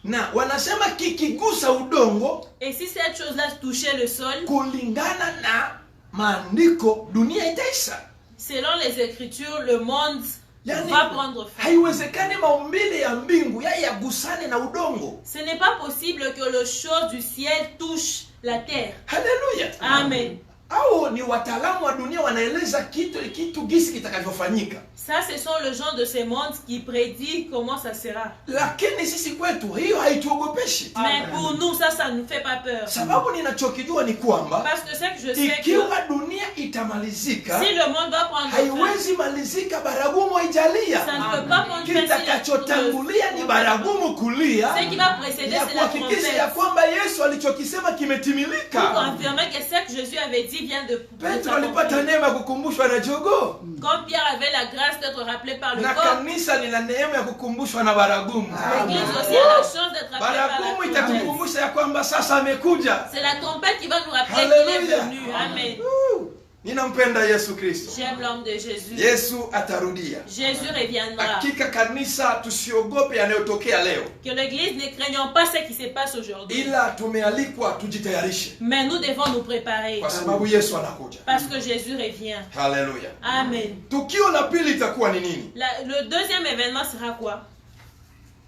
Speaker 1: Na wanasema kikigusa udongo.
Speaker 2: Et si cette chose-là touchait le sol.
Speaker 1: Kulingana na maandiko dunia itaisha.
Speaker 2: Selon les écritures, le monde va prendre fin.
Speaker 1: Haiwezekani maumbile ya mbingu yagusane na udongo.
Speaker 2: Ce n'est pas possible que les choses du ciel touchent la terre.
Speaker 1: Hallelujah.
Speaker 2: Amen.
Speaker 1: Au ni wataalamu wa dunia wanaeleza kitu gisi kitakavyofanyika.
Speaker 2: Ça, ce sont les gens de ce monde qui prédisent comment ça sera.
Speaker 1: Lakini sisi kwetu hiyo haituogopeshi.
Speaker 2: Mais pour nous, ça ne fait pas peur.
Speaker 1: Sababu ninachokijua ni kwamba
Speaker 2: parce que c'est que je sais
Speaker 1: ikiwa dunia itamalizika,
Speaker 2: si le monde va prendre
Speaker 1: haiwezi malizika baragumu haijalia.
Speaker 2: Ça ne peut pas prendre fin.
Speaker 1: Kitakachotangulia ni baragumu kulia.
Speaker 2: Ce qui va précéder, c'est la
Speaker 1: trompette. Ya kwamba Yesu alichokisema kimetimilika.
Speaker 2: Pour confirmer que ce que Jésus avait dit vient de
Speaker 1: Petro alipata neema kukumbushwa na jogoo.
Speaker 2: Comme Pierre avait la grâce d'être rappelé par le
Speaker 1: na kanisa lina neema ya kukumbushwa na baragumu.
Speaker 2: L'église aussi a la chance d'être rappelée par la
Speaker 1: baragumu itakukumbusha ya kwamba sasa amekuja.
Speaker 2: C'est la trompette qui va nous rappeler qu'il est venu. Amen.
Speaker 1: Ninampenda Yesu Kristo.
Speaker 2: J'aime l'homme de Jésus.
Speaker 1: Yesu atarudia.
Speaker 2: Jésus reviendra.
Speaker 1: Hakika kanisa tusiogope yanayotokea leo.
Speaker 2: Que l'église ne craignons pas ce qui se passe aujourd'hui.
Speaker 1: Ila tumealikwa tujitayarishe.
Speaker 2: Mais nous devons nous préparer.
Speaker 1: Kwa sababu Yesu anakuja.
Speaker 2: Parce que Jésus revient.
Speaker 1: Hallelujah.
Speaker 2: Amen.
Speaker 1: Tukio la pili itakuwa ni nini?
Speaker 2: Le deuxième événement sera quoi?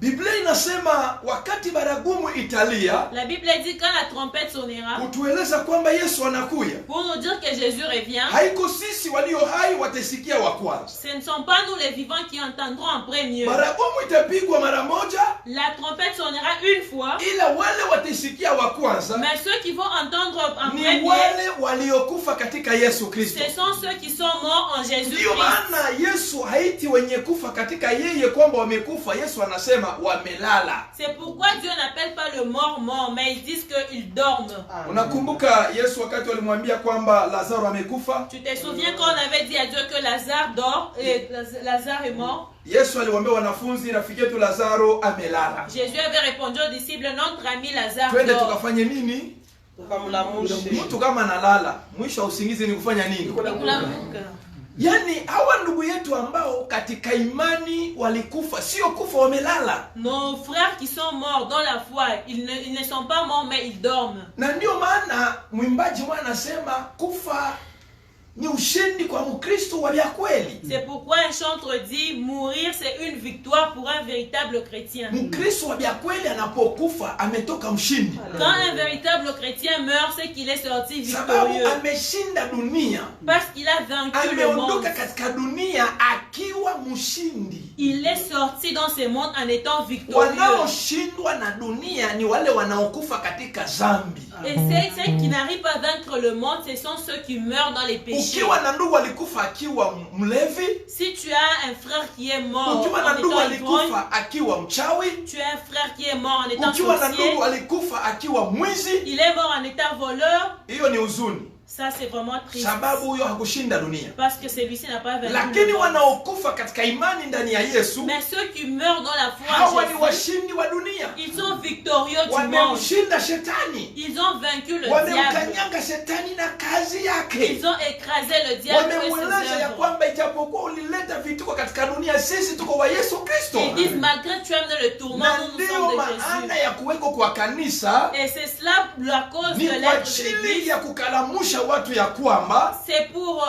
Speaker 1: Biblia inasema wakati baragumu italia,
Speaker 2: la Bible dit quand la trompette sonnera,
Speaker 1: kutueleza kwamba Yesu anakuja.
Speaker 2: Pour nous dire que Jésus revient.
Speaker 1: Haiko sisi walio hai watasikia wa kwanza.
Speaker 2: Ce ne sont pas nous les vivants qui entendront en premier.
Speaker 1: Baragumu itapigwa mara moja.
Speaker 2: La trompette sonnera une fois.
Speaker 1: Ila wale watasikia wa kwanza.
Speaker 2: Mais ceux qui vont entendre en premier,
Speaker 1: ni wale waliokufa katika Yesu Kristo.
Speaker 2: Ce sont ceux qui sont morts en Jésus.
Speaker 1: Ndio maana Yesu haiti wenye kufa katika yeye kwamba wamekufa. Yesu anasema wamelala.
Speaker 2: C'est pourquoi Dieu n'appelle pas le mort mort, mais ils disent qu'ils dorment.
Speaker 1: Unakumbuka Yesu wakati walimwambia kwamba Lazaro amekufa?
Speaker 2: Tu te souviens quand on avait dit à Dieu que Lazare dort et Lazare est mort?
Speaker 1: Yesu aliwaambia wanafunzi, rafiki yetu Lazaro amelala.
Speaker 2: Jésus avait répondu aux disciples, notre ami Lazare
Speaker 1: twende
Speaker 2: dort.
Speaker 1: tukafanye nini? Mtu kama analala, mwisho wa usingizi ni kufanya nini? Yani hawa ndugu yetu ambao katika imani walikufa, sio kufa wamelala.
Speaker 2: Nos frères qui sont morts dans la foi, ils ne sont pas morts mais ils dorment.
Speaker 1: Na ndio maana mwimbaji mwana anasema kufa ni ushindi kwa Mkristo wa kweli.
Speaker 2: C'est pourquoi un chanteur dit mourir c'est une victoire pour un véritable chrétien.
Speaker 1: Mkristo wa kweli anapokufa ametoka mshindi.
Speaker 2: Quand un véritable chrétien meurt, c'est qu'il est sorti victorieux.
Speaker 1: Sababu ameshinda dunia.
Speaker 2: Parce qu'il a vaincu le monde.
Speaker 1: Ameondoka katika dunia akiwa mshindi.
Speaker 2: Il est sorti dans ce monde en étant victorieux.
Speaker 1: Wanaoshindwa na dunia ni wale wanaokufa katika dhambi.
Speaker 2: Et ceux qui n'arrivent pas à vaincre le monde, ce sont ceux qui meurent dans les péchés.
Speaker 1: Ukiwa na ndugu alikufa akiwa mlevi,
Speaker 2: si tu as un frère qui est mort
Speaker 1: ukiwa na ndugu alikufa akiwa mchawi,
Speaker 2: tu as un frère qui est mort en étant
Speaker 1: ukiwa na ndugu alikufa akiwa mwizi,
Speaker 2: il est mort en étant voleur,
Speaker 1: hiyo ni huzuni.
Speaker 2: Ça c'est vraiment triste.
Speaker 1: Sababu huyo hakushinda dunia.
Speaker 2: Parce que celui-ci n'a pas vaincu.
Speaker 1: Lakini wanaokufa katika imani ndani ya Yesu,
Speaker 2: mais ceux qui meurent dans la foi
Speaker 1: hawa ni washindi wa dunia.
Speaker 2: Ils sont victorieux du monde.
Speaker 1: Wamemshinda shetani.
Speaker 2: Ils ont vaincu le diable.
Speaker 1: Wamemkanyanga shetani na kazi yake.
Speaker 2: Ils ont écrasé le diable.
Speaker 1: Wamemweleza ya kwamba ijapokuwa ulileta vituko katika dunia, sisi tuko wa Yesu Kristo.
Speaker 2: Ils disent malgré tu aimes le tourment, nous sommes de Jésus.
Speaker 1: Maana ya kuweko kwa kanisa,
Speaker 2: et c'est cela la cause de l'être de l'Église.
Speaker 1: Ya kukalamusha watu ya kwamba
Speaker 2: c'est pour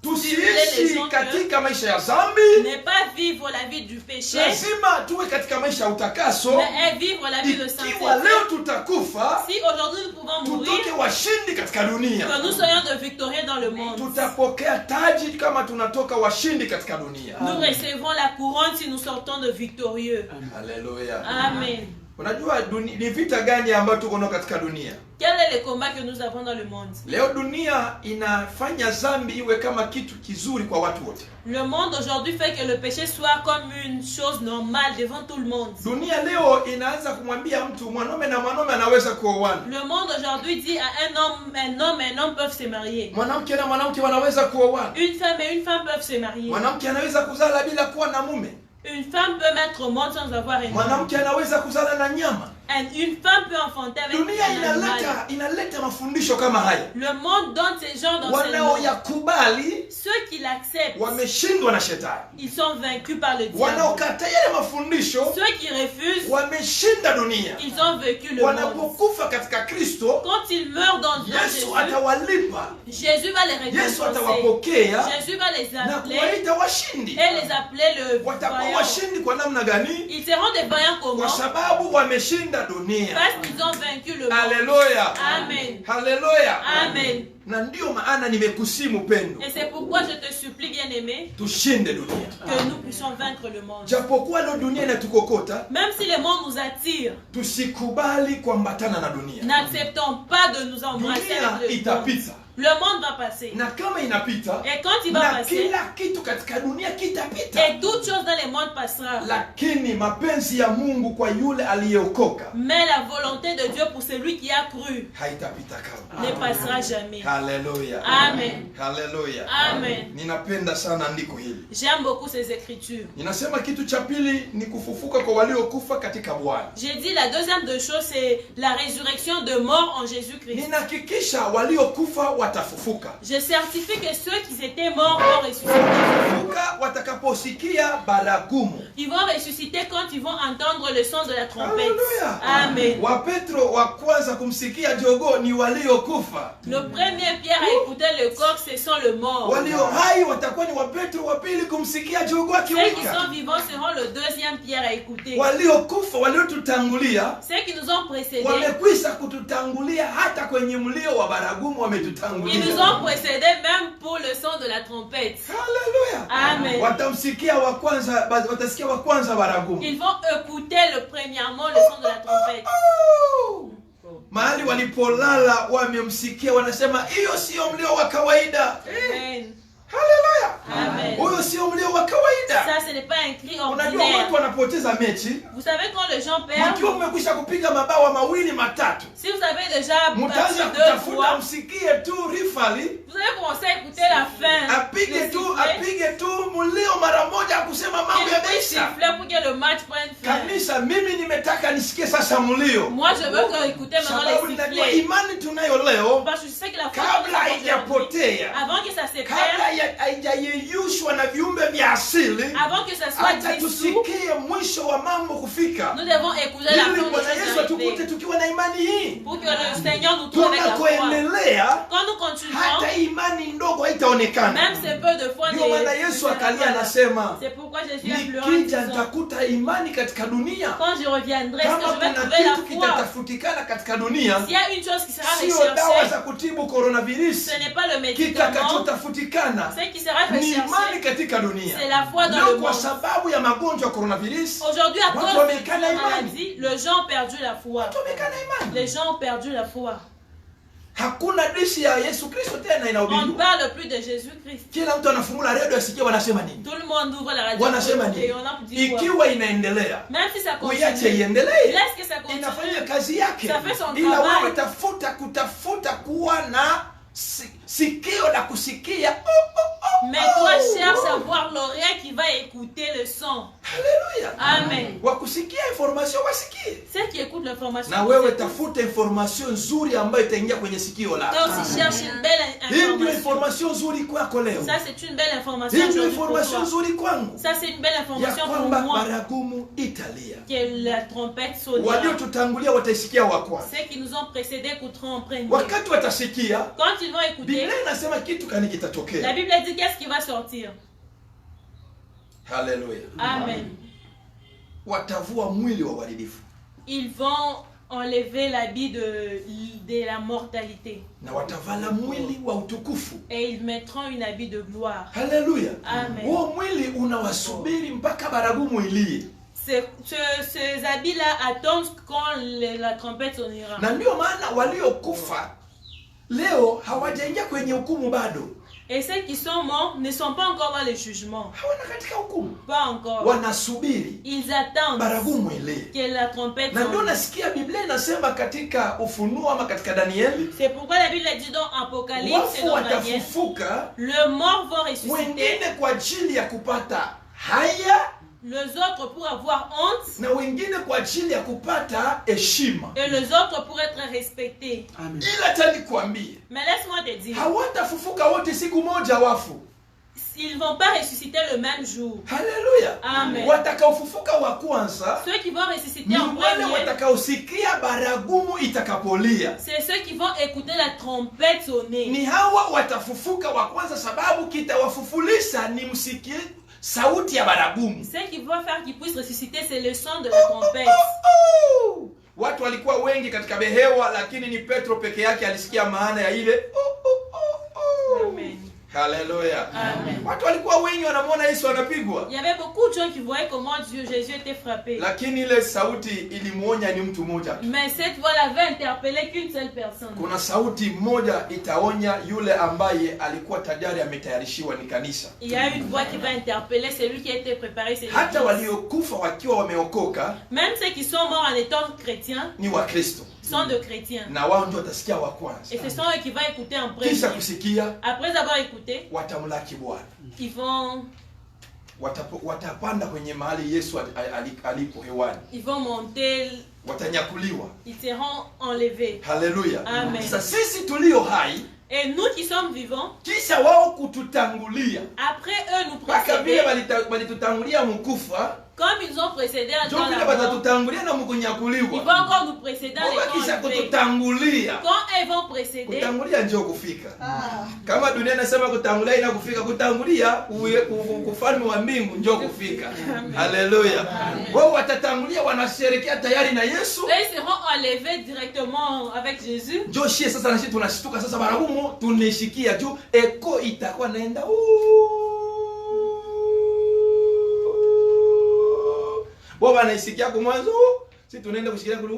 Speaker 1: tusiishi katika maisha ya dhambi,
Speaker 2: ne pas vivre la vie du péché.
Speaker 1: Lazima tuwe katika maisha ya utakaso,
Speaker 2: mais vivre la vie de sainteté.
Speaker 1: Ikiwa leo tutakufa,
Speaker 2: si aujourd'hui nous pouvons mourir,
Speaker 1: tutoke washindi katika dunia,
Speaker 2: que nous soyons de victorieux dans le monde,
Speaker 1: tutapokea taji kama tunatoka washindi katika dunia.
Speaker 2: Nous recevons la couronne si nous sortons de victorieux.
Speaker 1: Alléluia.
Speaker 2: Amen.
Speaker 1: Unajua ni vita gani ambayo tuko nayo katika dunia?
Speaker 2: Quel est le combat que nous avons dans le monde?
Speaker 1: Leo dunia inafanya dhambi iwe kama kitu kizuri kwa watu wote.
Speaker 2: Le monde aujourd'hui fait que le péché soit comme une chose normale devant tout le monde.
Speaker 1: Dunia leo inaanza kumwambia mtu mwanaume na mwanaume anaweza kuoana.
Speaker 2: Le monde aujourd'hui dit à un homme et un homme peuvent se marier.
Speaker 1: Mwanamke na mwanamke wanaweza kuoana.
Speaker 2: Une femme et une femme peuvent se marier.
Speaker 1: Mwanamke anaweza kuzala bila kuwa na mume.
Speaker 2: Une femme peut mettre au monde sans avoir un homme.
Speaker 1: Mwanamke anaweza kuzala na nyama.
Speaker 2: Une femme peut enfanter avec
Speaker 1: Dunia
Speaker 2: un animal.
Speaker 1: inaleta mafundisho kama haya.
Speaker 2: Le monde donne ces genres d'enseignements.
Speaker 1: Wanaoyakubali
Speaker 2: Ceux qui l'acceptent,
Speaker 1: wameshindwa na shetani.
Speaker 2: ils sont vaincus par le diable.
Speaker 1: Wanaokataa yale mafundisho
Speaker 2: Ceux qui refusent,
Speaker 1: wameshinda dunia.
Speaker 2: ils ont vaincu le monde.
Speaker 1: Wanapokufa katika Kristo,
Speaker 2: Quand ils meurent dans
Speaker 1: Yesu
Speaker 2: Jésus,
Speaker 1: atawalipa.
Speaker 2: Jésus va les
Speaker 1: Yesu
Speaker 2: récompenser.
Speaker 1: atawapokea
Speaker 2: Jésus va les
Speaker 1: na
Speaker 2: appeler
Speaker 1: kuwaita washindi.
Speaker 2: et les appeler le
Speaker 1: Watakuwa
Speaker 2: vaillant.
Speaker 1: washindi kwa namna gani?
Speaker 2: Ils seront des vaillants
Speaker 1: Kwa
Speaker 2: comment?
Speaker 1: sababu wameshinda dunia.
Speaker 2: Parce qu'ils ont vaincu le monde.
Speaker 1: Haleluya.
Speaker 2: Amen.
Speaker 1: Haleluya.
Speaker 2: Amen.
Speaker 1: Na ndio maana nimekusimu pendo,
Speaker 2: Et c'est pourquoi je te supplie, bien-aimé,
Speaker 1: tushinde dunia.
Speaker 2: que nous puissions vaincre le monde.
Speaker 1: Japokuwa leo dunia inatukokota,
Speaker 2: Même si le monde nous attire,
Speaker 1: tusikubali kuambatana na dunia.
Speaker 2: n'acceptons pas de nous embrasser
Speaker 1: Dunia
Speaker 2: avec le monde.
Speaker 1: itapita,
Speaker 2: Le monde va passer.
Speaker 1: na kama inapita,
Speaker 2: Et quand il va
Speaker 1: na
Speaker 2: passer,
Speaker 1: kila kitu katika dunia kitapita,
Speaker 2: et toute chose dans le monde passera.
Speaker 1: lakini mapenzi ya Mungu kwa yule aliyeokoka
Speaker 2: Mais la volonté de Dieu pour celui qui a cru
Speaker 1: haitapita kama.
Speaker 2: ne passera jamais.
Speaker 1: Haleluya.
Speaker 2: Amen.
Speaker 1: Haleluya.
Speaker 2: Amen.
Speaker 1: Ninapenda sana andiko hili.
Speaker 2: J'aime beaucoup ces écritures.
Speaker 1: Ninasema kitu cha pili ni kufufuka kwa waliokufa katika Bwana.
Speaker 2: J'ai dit la deuxième de choses, c'est la résurrection de mort en Jésus-Christ.
Speaker 1: Ninahakikisha waliokufa watafufuka.
Speaker 2: Je certifie que ceux qui étaient morts vont ressusciter.
Speaker 1: Fufuka watakaposikia baragumu.
Speaker 2: Ils vont ressusciter quand ils vont entendre le son de la trompette.
Speaker 1: Haleluya.
Speaker 2: Amen.
Speaker 1: Wa Petro wa kwanza kumsikia jogoo ni waliokufa.
Speaker 2: Le premier Pierre à écouter le coq, ce sont les morts.
Speaker 1: Walio hai watakuwa ni wa Petro wa pili kumsikia jogoo
Speaker 2: Ceux qui
Speaker 1: akiwika.
Speaker 2: sont vivants seront le deuxième Pierre à écouter.
Speaker 1: Waliokufa waliotutangulia
Speaker 2: Ceux qui nous ont précédés,
Speaker 1: wamekwisha kututangulia, hata kwenye mlio wa baragumu
Speaker 2: ils
Speaker 1: wametutangulia.
Speaker 2: nous ont précédés même pour le son de la trompette.
Speaker 1: Haleluya.
Speaker 2: Amen.
Speaker 1: Watamsikia wa kwanza, watasikia wa kwanza baragumu.
Speaker 2: Ils vont écouter premièrement le son de la trompette.
Speaker 1: Mahali walipolala wamemsikia, wanasema hiyo sio mlio wa kawaida.
Speaker 2: Amen.
Speaker 1: Haleluya.
Speaker 2: Amen.
Speaker 1: Huyo sio mlio wa kawaida.
Speaker 2: Ça, ce n'est pas un cri
Speaker 1: Unajua
Speaker 2: ordinaire.
Speaker 1: watu wanapoteza mechi
Speaker 2: Vous savez quand les gens perdent,
Speaker 1: mkiwa mmekwisha kupiga mabawa mawili matatu,
Speaker 2: si vous avez déjà battu
Speaker 1: mtaanza
Speaker 2: 2
Speaker 1: kutafuta
Speaker 2: fois,
Speaker 1: msikie tu rifali
Speaker 2: vous allez commencer à écouter la fin.
Speaker 1: apige tu mlio mara moja kusema mambo yameisha.
Speaker 2: Pour que le match prenne fin.
Speaker 1: Kanisa, mimi nimetaka nisikie sasa mlio,
Speaker 2: Moi, je veux que écouter maintenant
Speaker 1: sababu
Speaker 2: les
Speaker 1: ninajua
Speaker 2: sifflets.
Speaker 1: imani tunayo leo,
Speaker 2: Parce que je sais que la foi
Speaker 1: kabla haijapotea,
Speaker 2: avant que ça se
Speaker 1: kabla
Speaker 2: perde,
Speaker 1: haijayeyushwa na viumbe vya asili,
Speaker 2: avant que ça soit
Speaker 1: hata
Speaker 2: dissous,
Speaker 1: tusikie mwisho wa mambo kufika,
Speaker 2: nous devons écouter la
Speaker 1: ili
Speaker 2: fin
Speaker 1: Bwana
Speaker 2: de
Speaker 1: Yesu
Speaker 2: choses
Speaker 1: atukute
Speaker 2: arrivées.
Speaker 1: tukiwa na imani hii.
Speaker 2: Pour que le Seigneur nous trouve avec la foi.
Speaker 1: Tunakoendelea
Speaker 2: Quand nous continuons,
Speaker 1: hata imani ndogo haitaonekana.
Speaker 2: même ce peu de foi
Speaker 1: Ndio maana Yesu akalia anasema,
Speaker 2: c'est pourquoi Jésus a pleuré en
Speaker 1: nikija
Speaker 2: disant,
Speaker 1: nitakuta imani katika dunia.
Speaker 2: quand je reviendrai, est-ce
Speaker 1: Kama
Speaker 2: que je vais
Speaker 1: kuna
Speaker 2: trouver la
Speaker 1: kitu
Speaker 2: foi?
Speaker 1: kitatafutikana katika dunia,
Speaker 2: S'il y a une chose qui sera
Speaker 1: sio dawa
Speaker 2: recherchée,
Speaker 1: za kutibu coronavirus.
Speaker 2: ce n'est pas le médicament.
Speaker 1: Kitakachotafutikana
Speaker 2: Ce qui sera
Speaker 1: ni imani
Speaker 2: recherché,
Speaker 1: katika dunia.
Speaker 2: c'est la foi dans
Speaker 1: Leo
Speaker 2: le
Speaker 1: kwa
Speaker 2: monde.
Speaker 1: sababu ya magonjwa ya coronavirus,
Speaker 2: Aujourd'hui, à
Speaker 1: watu
Speaker 2: cause de
Speaker 1: wamekana
Speaker 2: la
Speaker 1: imani.
Speaker 2: maladie, les gens ont perdu la foi.
Speaker 1: Tumekana imani.
Speaker 2: Les gens ont perdu la foi.
Speaker 1: Hakuna dishi ya Yesu Kristo tena
Speaker 2: On ne
Speaker 1: inahubiriwa.
Speaker 2: parle plus de Jésus-Christ.
Speaker 1: Kila mtu anafungula redio asikie wanasema nini.
Speaker 2: Tout le monde ouvre la radio
Speaker 1: Wanasema
Speaker 2: et
Speaker 1: nini?
Speaker 2: on a dit quoi?
Speaker 1: Ikiwa inaendelea,
Speaker 2: Même si ça
Speaker 1: uiache
Speaker 2: continue,
Speaker 1: iendelee.
Speaker 2: laisse que ça continue.
Speaker 1: Inafanya kazi yake.
Speaker 2: Ça fait son
Speaker 1: Ila
Speaker 2: travail.
Speaker 1: wewe kutafuta kuwa na sikio la kusikia.
Speaker 2: Mais toi, cherche à voir l'oreille qui va écouter le son.
Speaker 1: Haleluya.
Speaker 2: Amen.
Speaker 1: Wakusikia information wasikie.
Speaker 2: Ceux qui écoutent l'information.
Speaker 1: Na wewe tafuta information nzuri ambayo itaingia kwenye sikio lako.
Speaker 2: Toi aussi cherche une belle
Speaker 1: Hii ndio
Speaker 2: information.
Speaker 1: information nzuri kwako leo.
Speaker 2: Ça, c'est une belle information.
Speaker 1: Hii ndio
Speaker 2: aujourd'hui pour
Speaker 1: information
Speaker 2: toi.
Speaker 1: nzuri kwangu.
Speaker 2: Ça, c'est une belle
Speaker 1: Ya
Speaker 2: information pour
Speaker 1: kwamba
Speaker 2: moi.
Speaker 1: baragumu italia.
Speaker 2: Que la trompette sonnera.
Speaker 1: Waliotutangulia wataisikia wa kwanza.
Speaker 2: Ceux qui nous ont précédés écouteront en premier.
Speaker 1: Wakati watasikia,
Speaker 2: Quand ils vont écouter,
Speaker 1: Biblia inasema kitu gani
Speaker 2: la
Speaker 1: kitatokea.
Speaker 2: Bible dit qu'est-ce qui va sortir.
Speaker 1: Haleluya.
Speaker 2: Amen.
Speaker 1: Watavua mwili wa uharibifu
Speaker 2: Ils vont enlever l'habit de la mortalité.
Speaker 1: na watavala mwili wa utukufu.
Speaker 2: Et ils mettront une habit de gloire.
Speaker 1: Haleluya.
Speaker 2: Amen.
Speaker 1: Huo mwili unawasubiri mpaka baragumu ilie.
Speaker 2: Ces habits-là attendent quand la trompette sonnera.
Speaker 1: Na ndio maana waliokufa leo hawajaingia kwenye hukumu bado.
Speaker 2: Et ceux qui sont morts ne sont pas encore dans le jugement.
Speaker 1: Hawana katika hukumu.
Speaker 2: Pas encore.
Speaker 1: Wanasubiri
Speaker 2: Ils attendent
Speaker 1: baragumu ilie.
Speaker 2: que la trompette
Speaker 1: Na ndio
Speaker 2: sonne.
Speaker 1: nasikia Biblia inasema katika Ufunuo ama katika Danieli,
Speaker 2: C'est pourquoi la Bible dit dans Apocalypse et
Speaker 1: wafu
Speaker 2: dans Daniel,
Speaker 1: watafufuka,
Speaker 2: le mort va ressusciter.
Speaker 1: wengine kwa ajili ya kupata haya
Speaker 2: Les autres pour avoir honte.
Speaker 1: Na wengine kwa ajili ya kupata heshima.
Speaker 2: Et les autres pour être respectés.
Speaker 3: Amen.
Speaker 1: Ila tani kuambie.
Speaker 2: Mais laisse-moi te dire.
Speaker 1: Hawatafufuka wote siku moja wafu.
Speaker 2: Ils ne vont pas ressusciter le même jour.
Speaker 1: Haleluya.
Speaker 2: Amen.
Speaker 1: Watakaofufuka wa kwanza
Speaker 2: Ceux qui vont ressusciter
Speaker 1: ni
Speaker 2: en
Speaker 1: wale
Speaker 2: premier,
Speaker 1: watakaosikia baragumu itakapolia.
Speaker 2: c'est ceux qui vont écouter la trompette sonner.
Speaker 1: Ni hawa watafufuka wa kwanza, sababu kitawafufulisha ni msikie sauti ya baragumu.
Speaker 2: Ce qui va faire qu'ils puissent ressusciter, c'est le son de la trompette.
Speaker 1: Watu walikuwa wengi katika behewa, lakini ni Petro peke yake alisikia maana ya ile.
Speaker 2: Amen.
Speaker 1: Haleluya.
Speaker 2: Amen.
Speaker 1: Watu walikuwa wengi wanamwona Yesu anapigwa.
Speaker 2: Il y avait beaucoup de gens qui voyaient comment Jésus était frappé.
Speaker 1: Lakini ile sauti ilimuonya ni mtu mmoja.
Speaker 2: Mais cette voix n'avait interpellé qu'une seule personne.
Speaker 1: Kuna sauti moja itaonya yule ambaye alikuwa tayari ametayarishiwa ni kanisa.
Speaker 2: Il y a une voix qui va interpeller celui qui a été préparé, c'est
Speaker 1: Hata
Speaker 2: l'Église.
Speaker 1: waliokufa wakiwa wameokoka
Speaker 2: Même ceux qui sont morts en étant chrétiens
Speaker 1: ni wa Kristo.
Speaker 2: sont de chrétiens.
Speaker 1: Na wao ndio watasikia wa kwanza.
Speaker 2: Et ce sont eux qui vont écouter en premier.
Speaker 1: Kisha kusikia
Speaker 2: Après avoir écouté,
Speaker 1: watamlaki Bwana.
Speaker 2: ils vont
Speaker 1: Watapanda kwenye mahali Yesu alipo hewani.
Speaker 2: ils vont monter,
Speaker 1: Watanyakuliwa.
Speaker 2: ils seront enlevés.
Speaker 1: Haleluya.
Speaker 2: Amen.
Speaker 1: Sasa sisi tulio hai,
Speaker 2: Et nous qui sommes vivants,
Speaker 1: kisha wao kututangulia.
Speaker 2: après eux nous
Speaker 1: Paka vile
Speaker 2: précéder,
Speaker 1: walitutangulia mkufa,
Speaker 2: comme ils ont précédé
Speaker 1: ndio
Speaker 2: dans
Speaker 1: vile
Speaker 2: la mort,
Speaker 1: watatutangulia na
Speaker 2: ils vont
Speaker 1: mkunyakuliwa.
Speaker 2: encore nous précéder dans
Speaker 1: Mungu kisha
Speaker 2: les grands enlevés.
Speaker 1: kututangulia.
Speaker 2: Quand elles vont précéder,
Speaker 1: Kutangulia ndio kufika. Kama dunia inasema kutangulia ina kufika, kutangulia kufalme wa mbingu ndio kufika. Haleluya. Wao watatangulia, wanasherehekea tayari na Yesu.
Speaker 2: eux ils seront enlevés directement avec Jésus.
Speaker 1: Ndio shie sasa nasi tunashtuka sasa baragumu tunishikia juu eko itakuwa naenda wao wanaisikia kwa mwanzo, sisi tunaenda kushikia kule.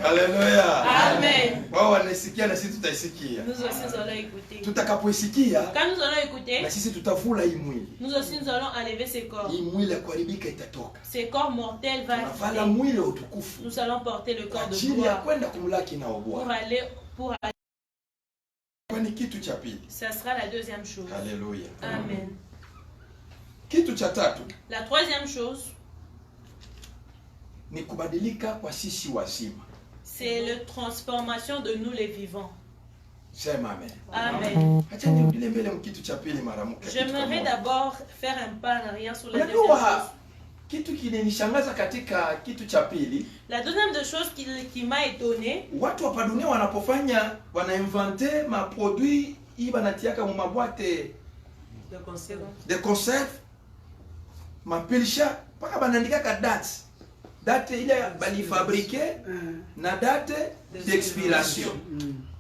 Speaker 1: Haleluya.
Speaker 2: Amen.
Speaker 1: Wao wanaisikia na sisi tutaisikia.
Speaker 2: Nous aussi nous allons écouter.
Speaker 1: Tutakapoisikia
Speaker 2: Quand nous allons écouter,
Speaker 1: na sisi tutafula hii mwili.
Speaker 2: nous aussi nous allons enlever ces corps.
Speaker 1: Hii mwili ya kuharibika itatoka.
Speaker 2: Ces corps mortels vont
Speaker 1: Tunavala
Speaker 2: quitter.
Speaker 1: mwili wa utukufu
Speaker 2: Nous allons porter le
Speaker 1: kwa
Speaker 2: corps de
Speaker 1: ajili ya
Speaker 2: gloire
Speaker 1: kwenda kumlaki na
Speaker 2: pour
Speaker 1: Bwana.
Speaker 2: aller pour.
Speaker 1: Kwani kitu cha pili.
Speaker 2: Ça sera la deuxième chose.
Speaker 1: Haleluya.
Speaker 2: Amen.
Speaker 1: Kitu cha tatu
Speaker 2: La troisième chose,
Speaker 1: ni kubadilika kwa sisi wazima.
Speaker 2: c'est la transformation de nous les vivants.
Speaker 1: Sema amen.
Speaker 2: Amen.
Speaker 1: Acha nirudie mbele mkitu cha pili mara moja.
Speaker 2: J'aimerais d'abord faire un pas en arrière sur la deuxième chose.
Speaker 1: Unajua kitu kilinishangaza katika kitu cha pili,
Speaker 2: La deuxième de chose qui m'a étonné,
Speaker 1: watu hapa dunia wanapofanya wanainvente maproduit hii banatiaka mu mabwate de conserve mapilisha paka banaandika ka date ile balifabrique na date d'expiration,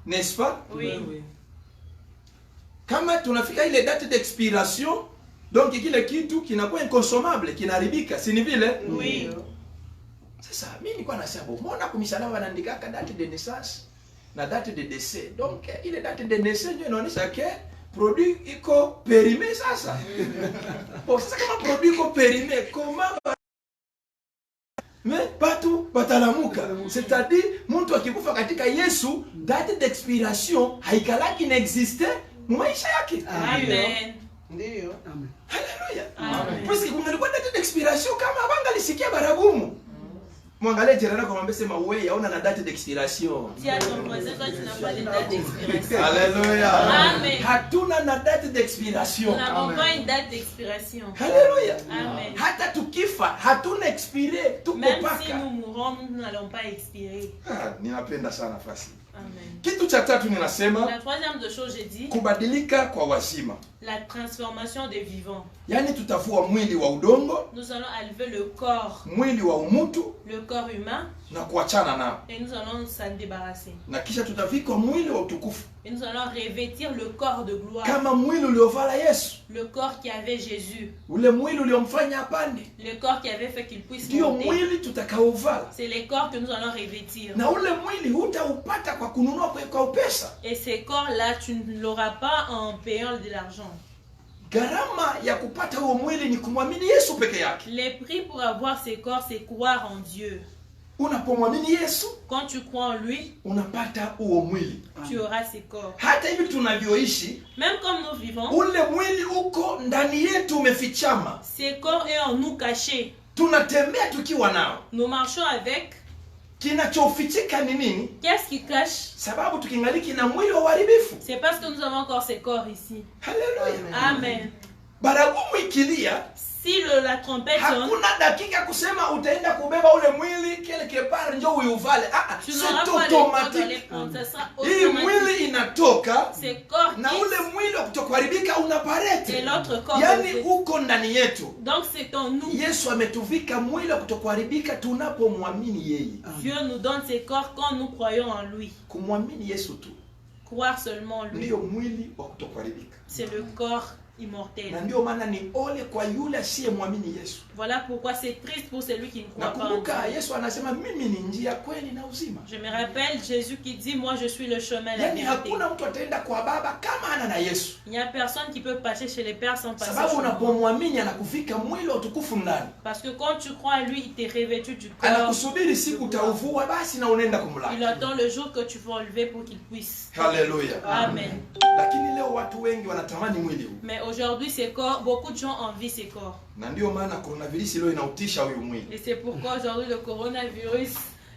Speaker 1: n'est-ce pas?
Speaker 2: oui.
Speaker 1: Kama tunafika ile date d'expiration, donc kile kitu kinakuwa inconsommable, kinaharibika, si ni vile?
Speaker 2: Oui.
Speaker 1: Sasa mimi nilikuwa nasema mbona kumisala wanaandika ka date de naissance na date de décès. Donc ile date de naissance ndio inaonyesha ke produit iko périmé sasa. Bon, sasa kama produit iko périmé, comment mais batu batalamuka? C'est-à-dire mtu akikufa katika Yesu, date d'expiration haikalaki n'existe mu maisha yake.
Speaker 2: Amen.
Speaker 4: Ndio.
Speaker 3: Amen.
Speaker 1: Haleluya.
Speaker 2: Amen.
Speaker 1: Parce que kungalikuwa date d'expiration kama bangalisikia baragumu. Mwangalie jirani yako mwambie sema wewe hauna na date d'expiration.
Speaker 2: Dis à ton voisin, toi tu n'as pas de date d'expiration.
Speaker 1: Alléluia.
Speaker 2: Amen.
Speaker 1: Hatuna na date d'expiration.
Speaker 2: Nous n'avons pas une date d'expiration.
Speaker 1: Haleluya.
Speaker 2: Amen.
Speaker 1: Hata tukifa hatuna expire, tuko
Speaker 2: Même si
Speaker 1: paka.
Speaker 2: nous mourons, nous n'allons pas expirer.
Speaker 1: Ninapenda sana fasi.
Speaker 2: Amen.
Speaker 1: Kitu cha tatu ninasema
Speaker 2: La troisième de chose, j'ai dit,
Speaker 1: kubadilika kwa wazima.
Speaker 2: la transformation des vivants.
Speaker 1: Yaani tutavua mwili wa udongo,
Speaker 2: Nous allons enlever le corps,
Speaker 1: mwili wa umutu
Speaker 2: le corps humain,
Speaker 1: na kuachana nao.
Speaker 2: et nous allons s'en débarrasser.
Speaker 1: Na kisha tutavikwa mwili wa utukufu
Speaker 2: Et nous allons revêtir le corps de gloire,
Speaker 1: kama mwili uliovala Yesu,
Speaker 2: le corps qui avait Jésus,
Speaker 1: ule mwili uliomfanya apande.
Speaker 2: le corps qui avait fait qu'il puisse
Speaker 1: Ndio
Speaker 2: monter.
Speaker 1: mwili tutakaovala.
Speaker 2: C'est les corps que nous allons revêtir.
Speaker 1: Na ule mwili hutaupata kwa kununua kwa pesa.
Speaker 2: Et ces corps-là, tu ne l'auras pas en payant de l'argent.
Speaker 1: Gharama ya kupata huo mwili ni kumwamini Yesu peke yake.
Speaker 2: Les prix pour avoir ces corps, c'est croire en Dieu.
Speaker 1: unapomwamini Yesu,
Speaker 2: quand tu crois en lui,
Speaker 1: unapata huo mwili.
Speaker 2: tu auras ces corps.
Speaker 1: Hata hivi tunavyoishi,
Speaker 2: Même comme nous vivons,
Speaker 1: ule mwili uko ndani yetu umefichama.
Speaker 2: ces corps est en nous cachés.
Speaker 1: Tunatembea tukiwa nao.
Speaker 2: Nous marchons avec.
Speaker 1: Kinachofichika ni nini?
Speaker 2: Qu'est-ce qui cache?
Speaker 1: Sababu tukingaliki na mwili wa uharibifu.
Speaker 2: C'est parce que nous avons encore ces corps ici.
Speaker 1: Haleluya.
Speaker 2: Amen.
Speaker 1: Baragumu ikilia,
Speaker 2: Si la trompette sonne,
Speaker 1: hakuna dakika kusema utaenda kubeba ule mwili quelque part ndio uivale.
Speaker 2: tu
Speaker 1: C'est
Speaker 2: n'auras pas le temps d'aller
Speaker 1: automatique.
Speaker 2: prendre. Ça sera
Speaker 1: Hii
Speaker 2: automatique.
Speaker 1: mwili inatoka
Speaker 2: Ces corps
Speaker 1: na ule
Speaker 2: quittent
Speaker 1: mwili wa kutokuharibika unaparete.
Speaker 2: et l'autre corps.
Speaker 1: Yaani
Speaker 2: reste.
Speaker 1: uko ndani yetu.
Speaker 2: Donc c'est en nous.
Speaker 1: Yesu ametuvika mwili wa kutokuharibika tunapomwamini yeye.
Speaker 2: Dieu nous donne ces corps quand nous croyons en lui.
Speaker 1: Kumwamini Yesu tu
Speaker 2: Croire seulement en lui.
Speaker 1: ndio mwili wa kutokuharibika.
Speaker 2: C'est le corps immortel.
Speaker 1: Na ndio maana ni ole kwa yule asiyemwamini Yesu.
Speaker 2: Voilà pourquoi c'est triste pour celui qui ne croit pas en
Speaker 1: Nakumbuka
Speaker 2: Dieu.
Speaker 1: Yesu anasema mimi ni njia, kweli na uzima.
Speaker 2: Je me rappelle Jésus qui dit, moi je suis le chemin, la
Speaker 1: Yaani
Speaker 2: vérité.
Speaker 1: hakuna mtu ataenda kwa Baba kama hana na Yesu.
Speaker 2: Il n'y a personne qui peut passer chez les pères sans passer
Speaker 1: Sababu
Speaker 2: chez moi.
Speaker 1: unapomwamini anakuvika mwili wa utukufu ndani.
Speaker 2: Parce que quand tu crois en lui, il t'est revêtu du corps.
Speaker 1: Anakusubiri siku utauvua basi na unaenda
Speaker 2: Il
Speaker 1: kumlaki.
Speaker 2: attend le jour que tu vas enlever pour qu'il puisse.
Speaker 1: Haleluya.
Speaker 2: Amen.
Speaker 1: Lakini leo watu wengi wanatamani mwili huu.
Speaker 2: Mais aujourd'hui, ces corps, beaucoup de gens envient ces corps.
Speaker 1: Na ndio maana coronavirus leo inautisha huyu mwili.
Speaker 2: Et c'est pourquoi aujourd'hui le coronavirus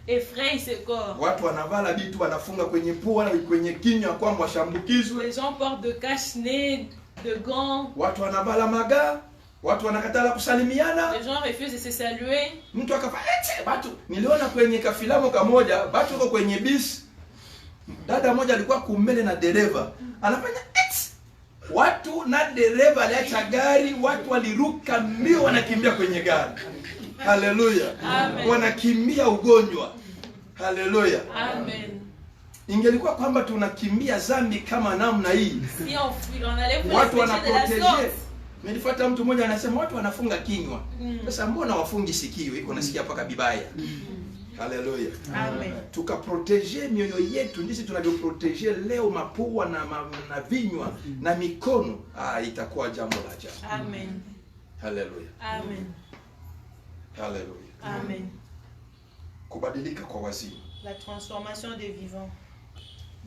Speaker 2: effraie ces corps.
Speaker 1: Watu wanavala vitu wanafunga kwenye pua na kwenye kinywa kwamba washambukizwe.
Speaker 2: Les gens portent de cache-nez, de gants.
Speaker 1: Watu wanavala magaa, watu wanakatala kusalimiana.
Speaker 2: Les gens refusent de se saluer.
Speaker 1: Mtu akafa batu. Niliona kwenye kafilamu kamoja, batu wako kwenye bisi. Dada moja alikuwa kumbele na dereva. Anafanya watu na dereva aliacha gari, watu waliruka mbio wanakimbia kwenye gari. Haleluya. Wanakimbia ugonjwa. Haleluya.
Speaker 2: Amen.
Speaker 1: Ingelikuwa kwamba tunakimbia dhambi kama namna hii.
Speaker 2: Si on allait pour
Speaker 1: Watu
Speaker 2: les péchés de la
Speaker 1: wanaproteje.
Speaker 2: sorte.
Speaker 1: Nilifuata mtu mmoja anasema watu wanafunga kinywa. Sasa mbona wafungi sikio? Iko nasikia paka bibaya. Haleluya.
Speaker 2: Amen.
Speaker 1: Tukaprotege mioyo yetu, ndisi tunavyoprotege leo mapua na vinywa na mikono. Itakuwa jambo la ajabu.
Speaker 2: Amen.
Speaker 1: Haleluya.
Speaker 2: Amen.
Speaker 1: Haleluya.
Speaker 2: Amen.
Speaker 1: Kubadilika kwa wazima.
Speaker 2: La transformation des vivants.